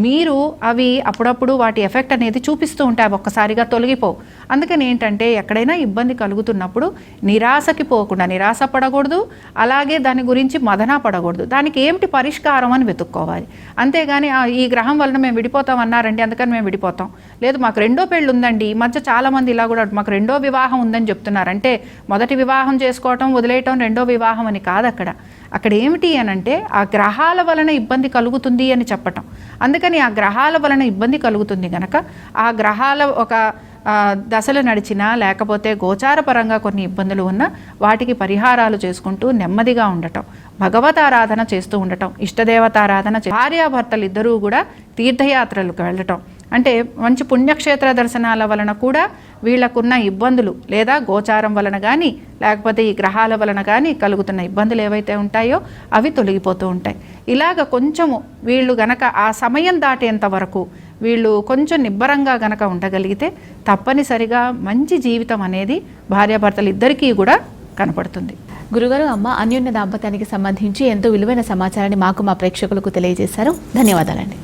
మీరు అవి అప్పుడప్పుడు వాటి ఎఫెక్ట్ అనేది చూపిస్తూ ఉంటాయి, అవి ఒక్కసారిగా తొలగిపోవు. అందుకని ఏంటంటే ఎక్కడైనా ఇబ్బంది కలుగుతున్నప్పుడు నిరాశకి పోకుండా, నిరాశ పడకూడదు, అలాగే దాని గురించి మదన పడకూడదు. దానికి ఏమిటి పరిష్కారం అని వెతుక్కోవాలి. అంతేగాని ఈ గ్రహం వలన మేము విడిపోతాం అన్నారండి అందుకని మేము విడిపోతాం, లేదు మాకు రెండో పెళ్ళి ఉందండి, ఈ మధ్య చాలామంది ఇలా కూడా మాకు రెండో వివాహం ఉందని చెప్తున్నారు. అంటే మొదటి వివాహం చేసుకోవటం వదిలేయటం రెండో వివాహం అని కాదు. అక్కడ ఏమిటి అనంటే ఆ గ్రహాల వలన ఇబ్బంది కలుగుతుంది అని చెప్పటం. అందుకని ఆ గ్రహాల వలన ఇబ్బంది కలుగుతుంది కనుక ఆ గ్రహాల ఒక దశలు నడిచినా లేకపోతే గోచారపరంగా కొన్ని ఇబ్బందులు ఉన్నా వాటికి పరిహారాలు చేసుకుంటూ నెమ్మదిగా ఉండటం, భగవతారాధన చేస్తూ ఉండటం, ఇష్టదేవతారాధన భార్యాభర్తలు ఇద్దరూ కూడా తీర్థయాత్రలకు వెళ్ళటం, అంటే మంచి పుణ్యక్షేత్ర దర్శనాల వలన కూడా వీళ్ళకున్న ఇబ్బందులు లేదా గోచారం వలన కానీ లేకపోతే ఈ గ్రహాల వలన కానీ కలుగుతున్న ఇబ్బందులు ఏవైతే ఉంటాయో అవి తొలగిపోతూ ఉంటాయి. ఇలాగ కొంచెము వీళ్ళు గనక ఆ సమయం దాటేంత వరకు వీళ్ళు కొంచెం నిబ్బరంగా గనక ఉండగలిగితే తప్పనిసరిగా మంచి జీవితం అనేది భార్యాభర్తలు ఇద్దరికీ కూడా కనపడుతుంది. గురుగారు, అమ్మ అన్యోన్య దాంపత్యానికి సంబంధించి ఎంతో విలువైన సమాచారాన్ని మాకు మా ప్రేక్షకులకు తెలియజేశారు. ధన్యవాదాలండి.